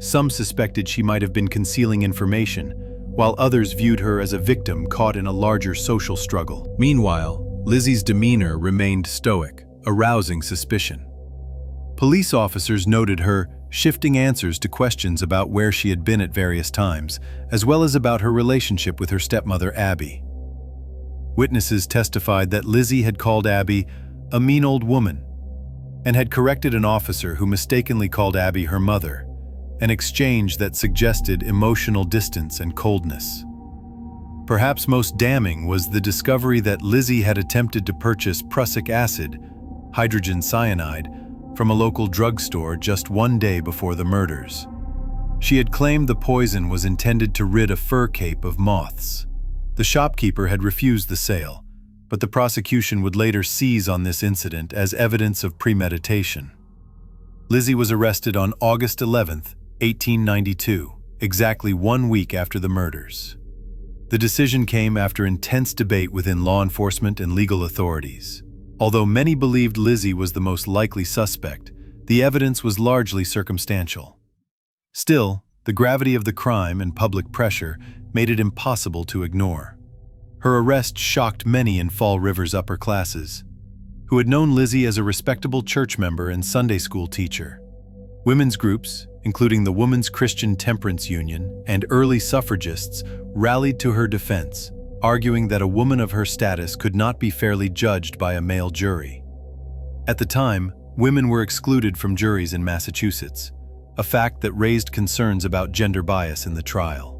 Some suspected she might have been concealing information, while others viewed her as a victim caught in a larger social struggle. Meanwhile, Lizzie's demeanor remained stoic, arousing suspicion. Police officers noted her shifting answers to questions about where she had been at various times, as well as about her relationship with her stepmother, Abby. Witnesses testified that Lizzie had called Abby a mean old woman and had corrected an officer who mistakenly called Abby her mother, an exchange that suggested emotional distance and coldness. Perhaps most damning was the discovery that Lizzie had attempted to purchase prussic acid, hydrogen cyanide, from a local drugstore just one day before the murders. She had claimed the poison was intended to rid a fur cape of moths. The shopkeeper had refused the sale, but the prosecution would later seize on this incident as evidence of premeditation. Lizzie was arrested on August 11, 1892, exactly 1 week after the murders. The decision came after intense debate within law enforcement and legal authorities. Although many believed Lizzie was the most likely suspect, the evidence was largely circumstantial. Still, the gravity of the crime and public pressure made it impossible to ignore. Her arrest shocked many in Fall River's upper classes, who had known Lizzie as a respectable church member and Sunday school teacher. Women's groups, including the Women's Christian Temperance Union and early suffragists, rallied to her defense, arguing that a woman of her status could not be fairly judged by a male jury. At the time, women were excluded from juries in Massachusetts, a fact that raised concerns about gender bias in the trial.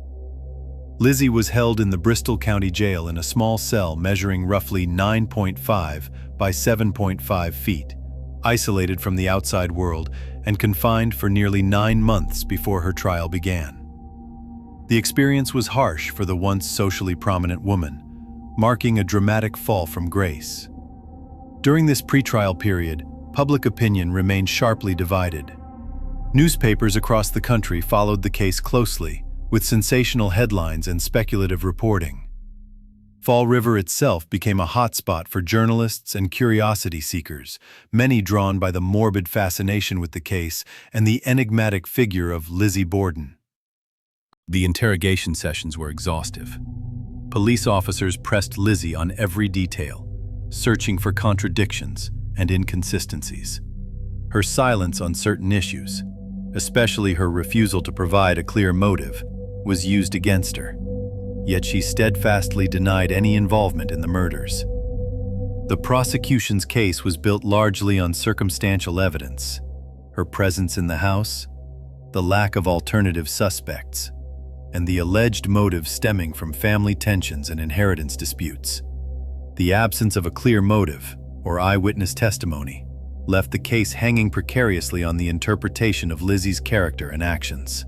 Lizzie was held in the Bristol County Jail in a small cell measuring roughly 9.5 by 7.5 feet, isolated from the outside world and confined for nearly 9 months before her trial began. The experience was harsh for the once socially prominent woman, marking a dramatic fall from grace. During this pretrial period, public opinion remained sharply divided. Newspapers across the country followed the case closely, with sensational headlines and speculative reporting. Fall River itself became a hotspot for journalists and curiosity seekers, many drawn by the morbid fascination with the case and the enigmatic figure of Lizzie Borden. The interrogation sessions were exhaustive. Police officers pressed Lizzie on every detail, searching for contradictions and inconsistencies. Her silence on certain issues, especially her refusal to provide a clear motive, was used against her. Yet she steadfastly denied any involvement in the murders. The prosecution's case was built largely on circumstantial evidence: her presence in the house, the lack of alternative suspects, and the alleged motive stemming from family tensions and inheritance disputes. The absence of a clear motive, or eyewitness testimony, left the case hanging precariously on the interpretation of Lizzie's character and actions.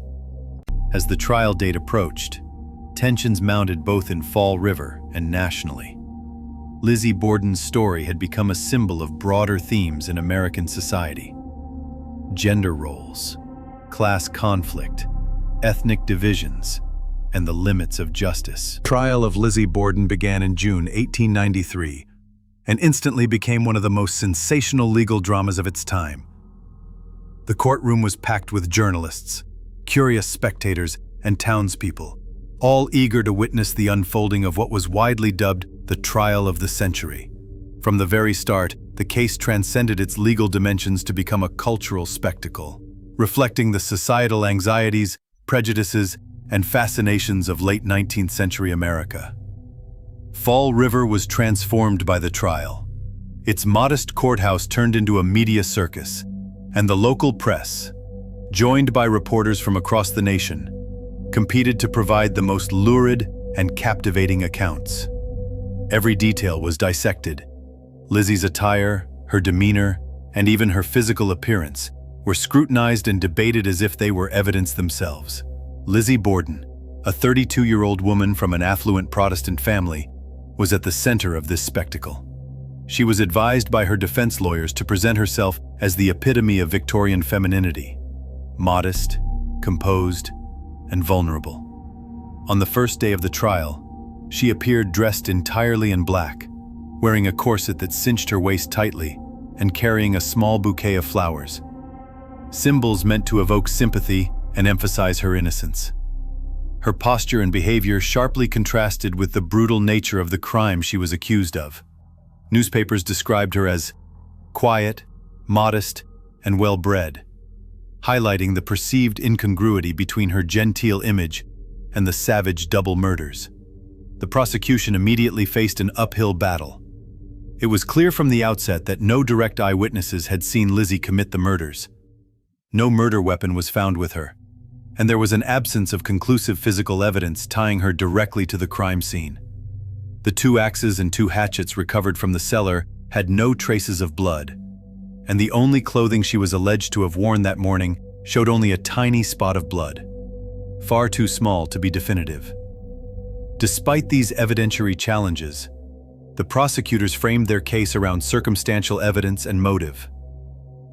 As the trial date approached, tensions mounted both in Fall River and nationally. Lizzie Borden's story had become a symbol of broader themes in American society: gender roles, class conflict, ethnic divisions, and the limits of justice. The trial of Lizzie Borden began in June 1893 and instantly became one of the most sensational legal dramas of its time. The courtroom was packed with journalists, curious spectators, and townspeople, all eager to witness the unfolding of what was widely dubbed the trial of the century. From the very start, the case transcended its legal dimensions to become a cultural spectacle, reflecting the societal anxieties, prejudices, and fascinations of late 19th century America. Fall River was transformed by the trial. Its modest courthouse turned into a media circus, and the local press, joined by reporters from across the nation, competed to provide the most lurid and captivating accounts. Every detail was dissected. Lizzie's attire, her demeanor, and even her physical appearance were scrutinized and debated as if they were evidence themselves. Lizzie Borden, a 32-year-old woman from an affluent Protestant family, was at the center of this spectacle. She was advised by her defense lawyers to present herself as the epitome of Victorian femininity: modest, composed, and vulnerable. On the first day of the trial, she appeared dressed entirely in black, wearing a corset that cinched her waist tightly and carrying a small bouquet of flowers, symbols meant to evoke sympathy and emphasize her innocence. Her posture and behavior sharply contrasted with the brutal nature of the crime she was accused of. Newspapers described her as quiet, modest, and well-bred, highlighting the perceived incongruity between her genteel image and the savage double murders. The prosecution immediately faced an uphill battle. It was clear from the outset that no direct eyewitnesses had seen Lizzie commit the murders. No murder weapon was found with her, and there was an absence of conclusive physical evidence tying her directly to the crime scene. The 2 axes and 2 hatchets recovered from the cellar had no traces of blood, and the only clothing she was alleged to have worn that morning showed only a tiny spot of blood, far too small to be definitive. Despite these evidentiary challenges, the prosecutors framed their case around circumstantial evidence and motive.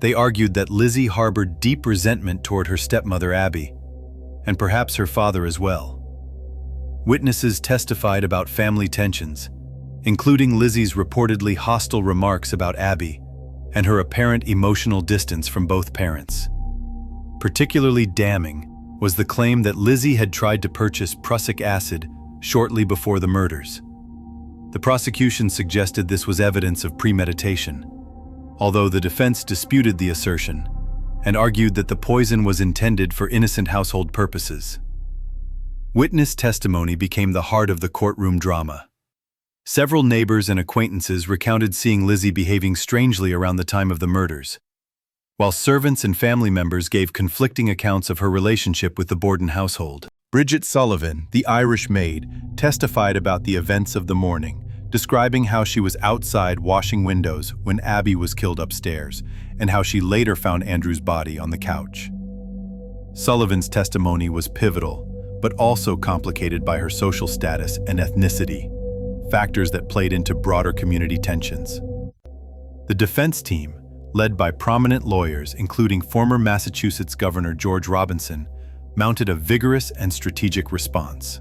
They argued that Lizzie harbored deep resentment toward her stepmother Abby, and perhaps her father as well. Witnesses testified about family tensions, including Lizzie's reportedly hostile remarks about Abby and her apparent emotional distance from both parents. Particularly damning was the claim that Lizzie had tried to purchase prussic acid shortly before the murders. The prosecution suggested this was evidence of premeditation, although the defense disputed the assertion and argued that the poison was intended for innocent household purposes. Witness testimony became the heart of the courtroom drama. Several neighbors and acquaintances recounted seeing Lizzie behaving strangely around the time of the murders, while servants and family members gave conflicting accounts of her relationship with the Borden household. Bridget Sullivan, the Irish maid, testified about the events of the morning, describing how she was outside washing windows when Abby was killed upstairs, and how she later found Andrew's body on the couch. Sullivan's testimony was pivotal, but also complicated by her social status and ethnicity, factors that played into broader community tensions. The defense team, led by prominent lawyers including former Massachusetts Governor George Robinson, mounted a vigorous and strategic response.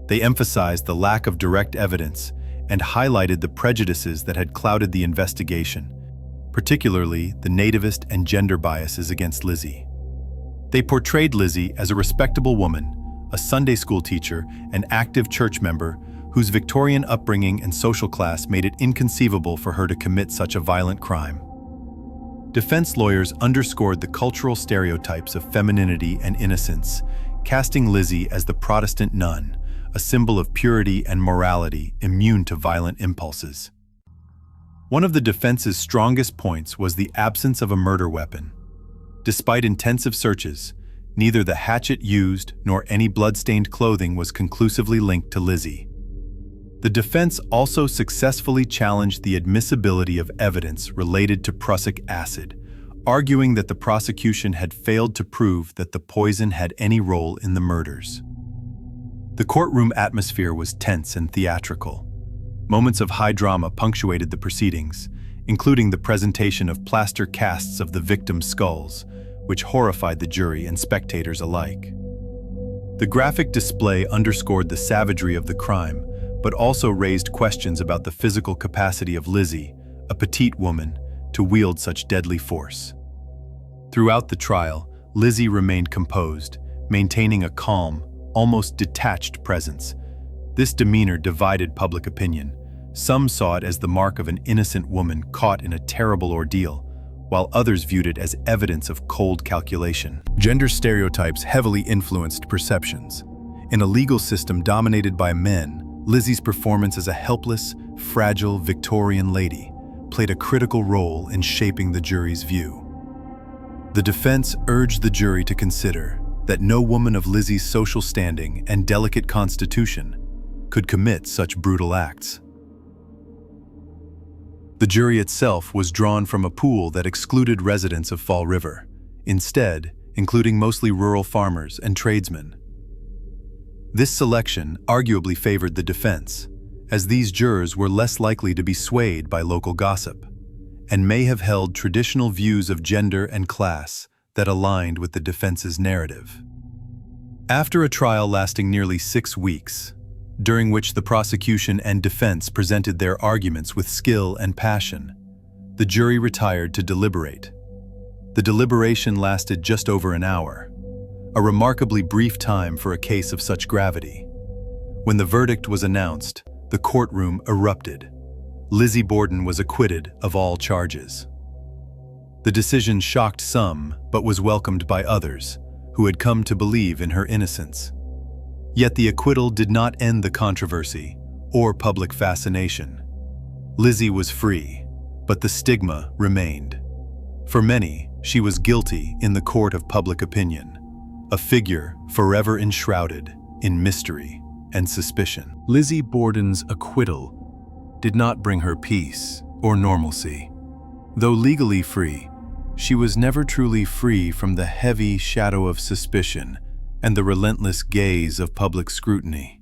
They emphasized the lack of direct evidence and highlighted the prejudices that had clouded the investigation, particularly the nativist and gender biases against Lizzie. They portrayed Lizzie as a respectable woman, a Sunday school teacher, and active church member whose Victorian upbringing and social class made it inconceivable for her to commit such a violent crime. Defense lawyers underscored the cultural stereotypes of femininity and innocence, casting Lizzie as the Protestant nun, a symbol of purity and morality immune to violent impulses. One of the defense's strongest points was the absence of a murder weapon. Despite intensive searches, neither the hatchet used nor any blood-stained clothing was conclusively linked to Lizzie. The defense also successfully challenged the admissibility of evidence related to prussic acid, arguing that the prosecution had failed to prove that the poison had any role in the murders. The courtroom atmosphere was tense and theatrical. Moments of high drama punctuated the proceedings, including the presentation of plaster casts of the victims' skulls, which horrified the jury and spectators alike. The graphic display underscored the savagery of the crime, but also raised questions about the physical capacity of Lizzie, a petite woman, to wield such deadly force. Throughout the trial, Lizzie remained composed, maintaining a calm, almost detached presence. This demeanor divided public opinion. Some saw it as the mark of an innocent woman caught in a terrible ordeal, while others viewed it as evidence of cold calculation. Gender stereotypes heavily influenced perceptions. In a legal system dominated by men, Lizzie's performance as a helpless, fragile Victorian lady played a critical role in shaping the jury's view. The defense urged the jury to consider that no woman of Lizzie's social standing and delicate constitution could commit such brutal acts. The jury itself was drawn from a pool that excluded residents of Fall River, instead including mostly rural farmers and tradesmen. This selection arguably favored the defense, as these jurors were less likely to be swayed by local gossip, and may have held traditional views of gender and class that aligned with the defense's narrative. After a trial lasting nearly 6 weeks, during which the prosecution and defense presented their arguments with skill and passion, the jury retired to deliberate. The deliberation lasted just over an hour, a remarkably brief time for a case of such gravity. When the verdict was announced, the courtroom erupted. Lizzie Borden was acquitted of all charges. The decision shocked some, but was welcomed by others, who had come to believe in her innocence. Yet the acquittal did not end the controversy or public fascination. Lizzie was free, but the stigma remained. For many, she was guilty in the court of public opinion, a figure forever enshrouded in mystery and suspicion. Lizzie Borden's acquittal did not bring her peace or normalcy. Though legally free, she was never truly free from the heavy shadow of suspicion and the relentless gaze of public scrutiny.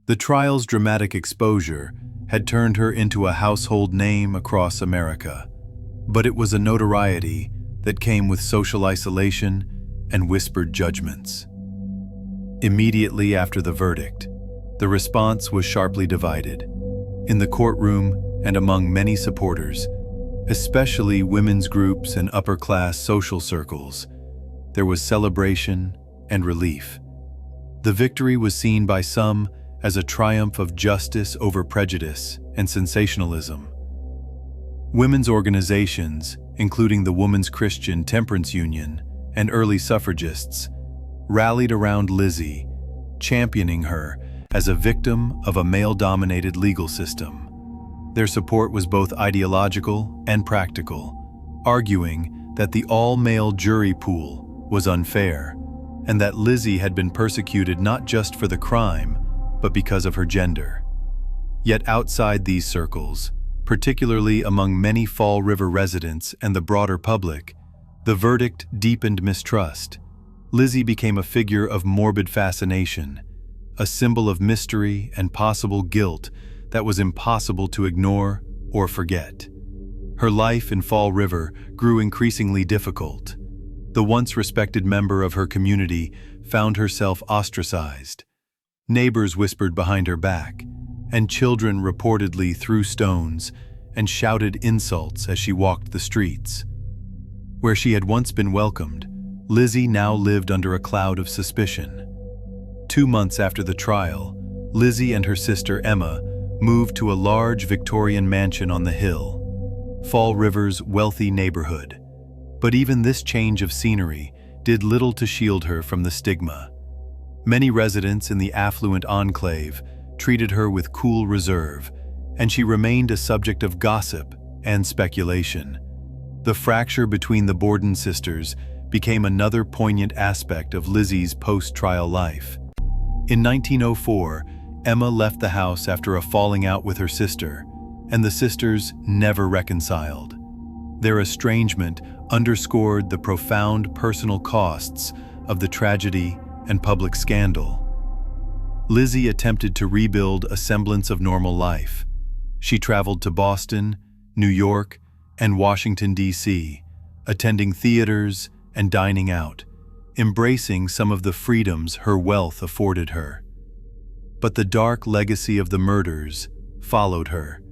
The trial's dramatic exposure had turned her into a household name across America, but it was a notoriety that came with social isolation and whispered judgments. Immediately after the verdict, the response was sharply divided. In the courtroom and among many supporters, especially women's groups and upper-class social circles, there was celebration and relief. The victory was seen by some as a triumph of justice over prejudice and sensationalism. Women's organizations, including the Women's Christian Temperance Union and early suffragists, rallied around Lizzie, championing her as a victim of a male-dominated legal system. Their support was both ideological and practical, arguing that the all-male jury pool was unfair, and that Lizzie had been persecuted not just for the crime, but because of her gender. Yet outside these circles, particularly among many Fall River residents and the broader public, the verdict deepened mistrust. Lizzie became a figure of morbid fascination, a symbol of mystery and possible guilt that was impossible to ignore or forget. Her life in Fall River grew increasingly difficult. The once respected member of her community found herself ostracized. Neighbors whispered behind her back, and children reportedly threw stones and shouted insults as she walked the streets. Where she had once been welcomed, Lizzie now lived under a cloud of suspicion. 2 months after the trial, Lizzie and her sister Emma moved to a large Victorian mansion on the hill, Fall River's wealthy neighborhood. But even this change of scenery did little to shield her from the stigma. Many residents in the affluent enclave treated her with cool reserve, and she remained a subject of gossip and speculation. The fracture between the Borden sisters became another poignant aspect of Lizzie's post-trial life. In 1904, Emma left the house after a falling out with her sister, and the sisters never reconciled. Their estrangement underscored the profound personal costs of the tragedy and public scandal. Lizzie attempted to rebuild a semblance of normal life. She traveled to Boston, New York, and Washington, D.C., attending theaters and dining out, embracing some of the freedoms her wealth afforded her. But the dark legacy of the murders followed her,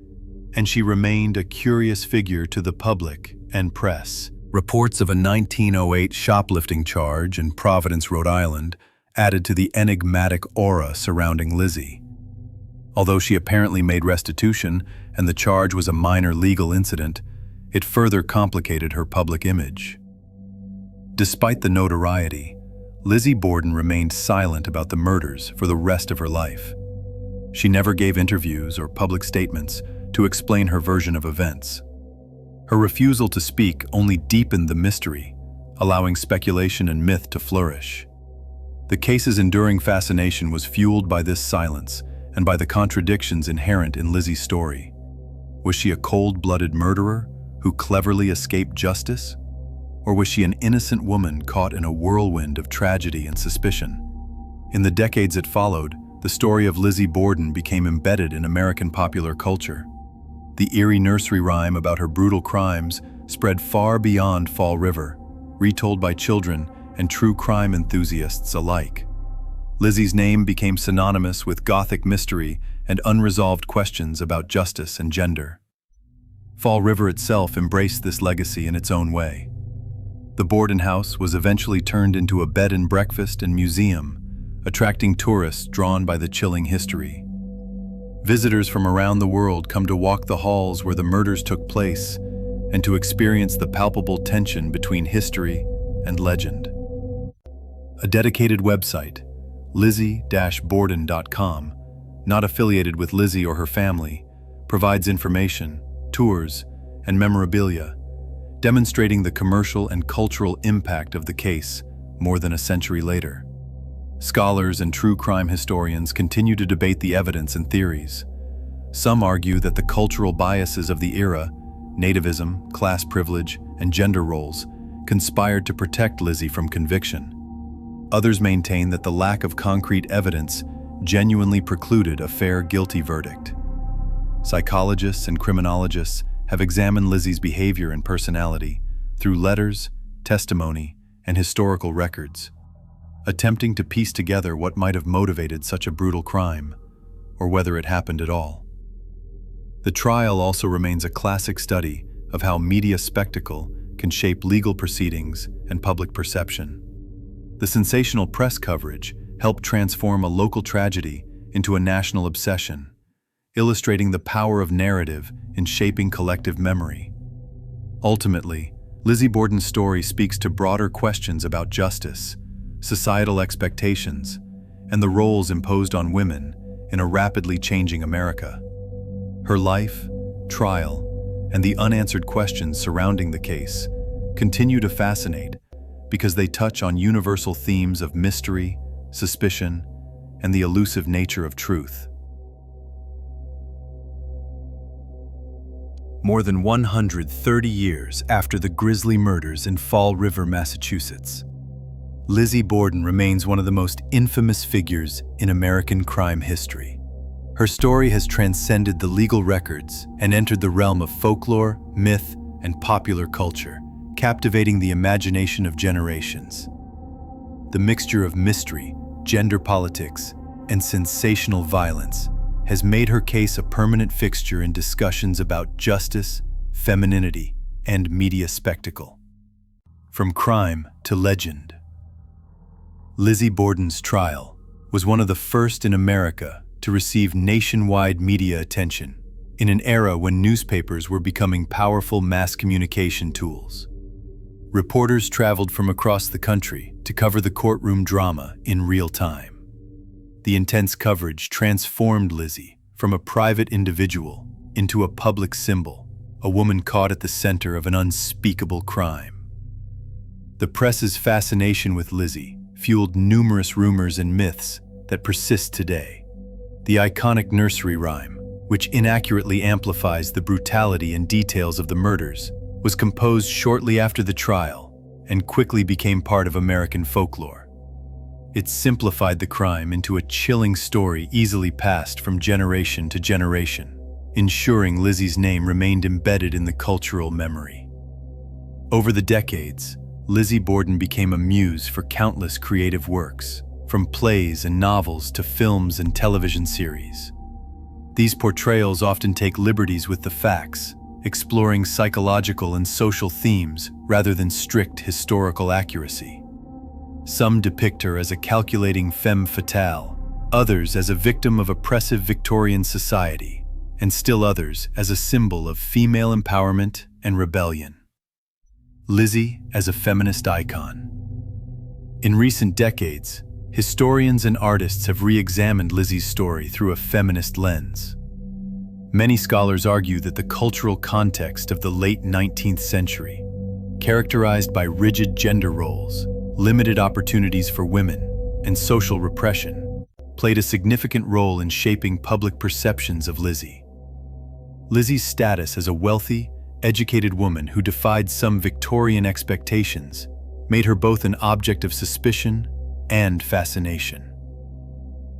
and she remained a curious figure to the public and press. Reports of a 1908 shoplifting charge in Providence, Rhode Island, added to the enigmatic aura surrounding Lizzie. Although she apparently made restitution and the charge was a minor legal incident, it further complicated her public image. Despite the notoriety, Lizzie Borden remained silent about the murders for the rest of her life. She never gave interviews or public statements to explain her version of events. Her refusal to speak only deepened the mystery, allowing speculation and myth to flourish. The case's enduring fascination was fueled by this silence and by the contradictions inherent in Lizzie's story. Was she a cold-blooded murderer who cleverly escaped justice? Or was she an innocent woman caught in a whirlwind of tragedy and suspicion? In the decades that followed, the story of Lizzie Borden became embedded in American popular culture. The eerie nursery rhyme about her brutal crimes spread far beyond Fall River, retold by children and true crime enthusiasts alike. Lizzie's name became synonymous with Gothic mystery and unresolved questions about justice and gender. Fall River itself embraced this legacy in its own way. The Borden house was eventually turned into a bed and breakfast and museum, attracting tourists drawn by the chilling history. Visitors from around the world come to walk the halls where the murders took place and to experience the palpable tension between history and legend. A dedicated website, lizzie-borden.com, not affiliated with Lizzie or her family, provides information, tours, and memorabilia, demonstrating the commercial and cultural impact of the case more than a century later. Scholars and true crime historians continue to debate the evidence and theories. Some argue that the cultural biases of the era, nativism, class privilege, and gender roles, conspired to protect Lizzie from conviction. Others maintain that the lack of concrete evidence genuinely precluded a fair guilty verdict. Psychologists and criminologists have examined Lizzie's behavior and personality through letters, testimony, and historical records, attempting to piece together what might have motivated such a brutal crime, or whether it happened at all. The trial also remains a classic study of how media spectacle can shape legal proceedings and public perception. The sensational press coverage helped transform a local tragedy into a national obsession, illustrating the power of narrative in shaping collective memory. Ultimately, Lizzie Borden's story speaks to broader questions about justice, societal expectations, and the roles imposed on women in a rapidly changing America. Her life, trial, and the unanswered questions surrounding the case continue to fascinate because they touch on universal themes of mystery, suspicion, and the elusive nature of truth. More than 130 years after the grisly murders in Fall River, Massachusetts, Lizzie Borden remains one of the most infamous figures in American crime history. Her story has transcended the legal records and entered the realm of folklore, myth, and popular culture, captivating the imagination of generations. The mixture of mystery, gender politics, and sensational violence has made her case a permanent fixture in discussions about justice, femininity, and media spectacle. From crime to legend, Lizzie Borden's trial was one of the first in America to receive nationwide media attention in an era when newspapers were becoming powerful mass communication tools. Reporters traveled from across the country to cover the courtroom drama in real time. The intense coverage transformed Lizzie from a private individual into a public symbol, a woman caught at the center of an unspeakable crime. The press's fascination with Lizzie fueled numerous rumors and myths that persist today. The iconic nursery rhyme, which inaccurately amplifies the brutality and details of the murders, was composed shortly after the trial and quickly became part of American folklore. It simplified the crime into a chilling story easily passed from generation to generation, ensuring Lizzie's name remained embedded in the cultural memory. Over the decades, Lizzie Borden became a muse for countless creative works, from plays and novels to films and television series. These portrayals often take liberties with the facts, exploring psychological and social themes rather than strict historical accuracy. Some depict her as a calculating femme fatale, others as a victim of oppressive Victorian society, and still others as a symbol of female empowerment and rebellion. Lizzie as a feminist icon. In recent decades, historians and artists have re-examined Lizzie's story through a feminist lens. Many scholars argue that the cultural context of the late 19th century, characterized by rigid gender roles, limited opportunities for women, and social repression, played a significant role in shaping public perceptions of Lizzie. Lizzie's status as a wealthy, educated woman who defied some Victorian expectations made her both an object of suspicion and fascination.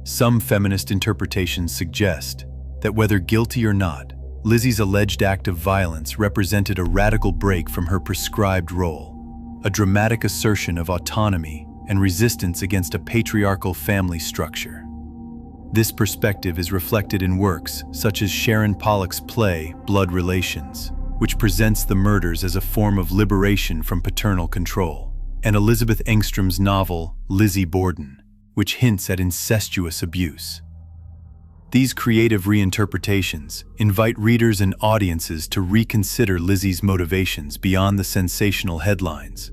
Some feminist interpretations suggest that whether guilty or not, Lizzie's alleged act of violence represented a radical break from her prescribed role, a dramatic assertion of autonomy and resistance against a patriarchal family structure. This perspective is reflected in works such as Sharon Pollock's play, Blood Relations, which presents the murders as a form of liberation from paternal control, and Elizabeth Engstrom's novel, Lizzie Borden, which hints at incestuous abuse. These creative reinterpretations invite readers and audiences to reconsider Lizzie's motivations beyond the sensational headlines,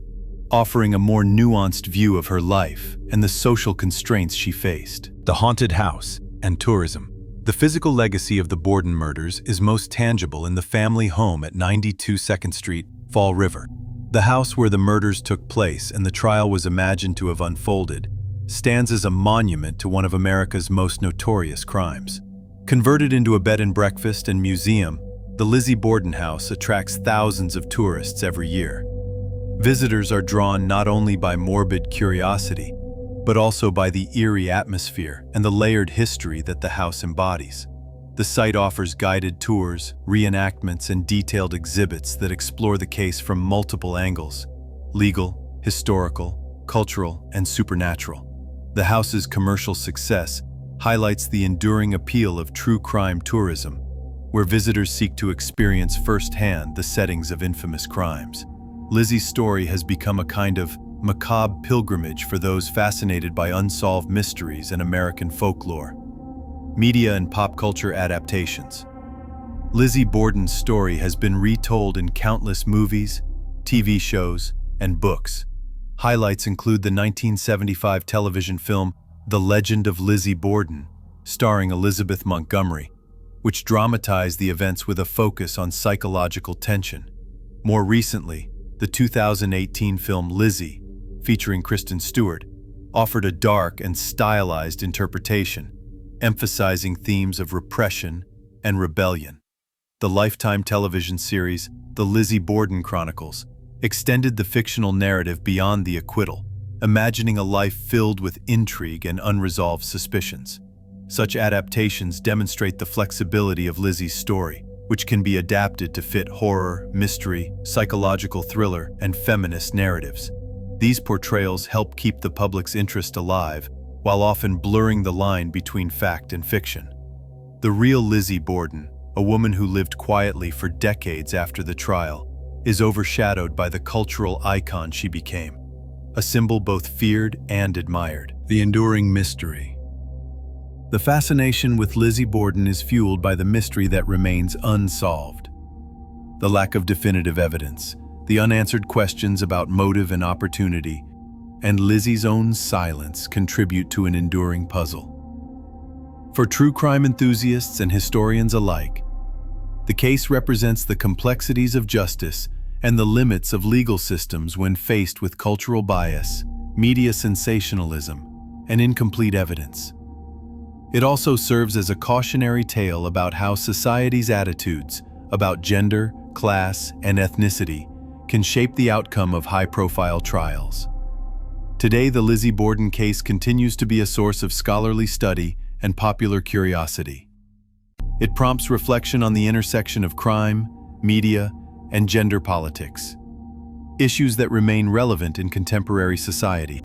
offering a more nuanced view of her life and the social constraints she faced. The haunted house and tourism. The physical legacy of the Borden murders is most tangible in the family home at 92 2nd Street, Fall River. The house where the murders took place and the trial was imagined to have unfolded stands as a monument to one of America's most notorious crimes. Converted into a bed and breakfast and museum, the Lizzie Borden House attracts thousands of tourists every year. Visitors are drawn not only by morbid curiosity, but also by the eerie atmosphere and the layered history that the house embodies. The site offers guided tours, reenactments, and detailed exhibits that explore the case from multiple angles: legal, historical, cultural, and supernatural. The house's commercial success highlights the enduring appeal of true crime tourism, where visitors seek to experience firsthand the settings of infamous crimes. Lizzie's story has become a kind of macabre pilgrimage for those fascinated by unsolved mysteries and American folklore. Media and pop culture adaptations. Lizzie Borden's story has been retold in countless movies, TV shows, and books. Highlights include the 1975 television film The Legend of Lizzie Borden, starring Elizabeth Montgomery, which dramatized the events with a focus on psychological tension. More recently, the 2018 film Lizzie, featuring Kristen Stewart, offered a dark and stylized interpretation, emphasizing themes of repression and rebellion. The Lifetime television series, The Lizzie Borden Chronicles, extended the fictional narrative beyond the acquittal, imagining a life filled with intrigue and unresolved suspicions. Such adaptations demonstrate the flexibility of Lizzie's story, which can be adapted to fit horror, mystery, psychological thriller, and feminist narratives. These portrayals help keep the public's interest alive, while often blurring the line between fact and fiction. The real Lizzie Borden, a woman who lived quietly for decades after the trial, is overshadowed by the cultural icon she became, a symbol both feared and admired. The enduring mystery. The fascination with Lizzie Borden is fueled by the mystery that remains unsolved. The lack of definitive evidence, the unanswered questions about motive and opportunity, and Lizzie's own silence contribute to an enduring puzzle. For true crime enthusiasts and historians alike, the case represents the complexities of justice and the limits of legal systems when faced with cultural bias, media sensationalism, and incomplete evidence. It also serves as a cautionary tale about how society's attitudes about gender, class, and ethnicity can shape the outcome of high-profile trials. Today, the Lizzie Borden case continues to be a source of scholarly study and popular curiosity. It prompts reflection on the intersection of crime, media, and gender politics, issues that remain relevant in contemporary society.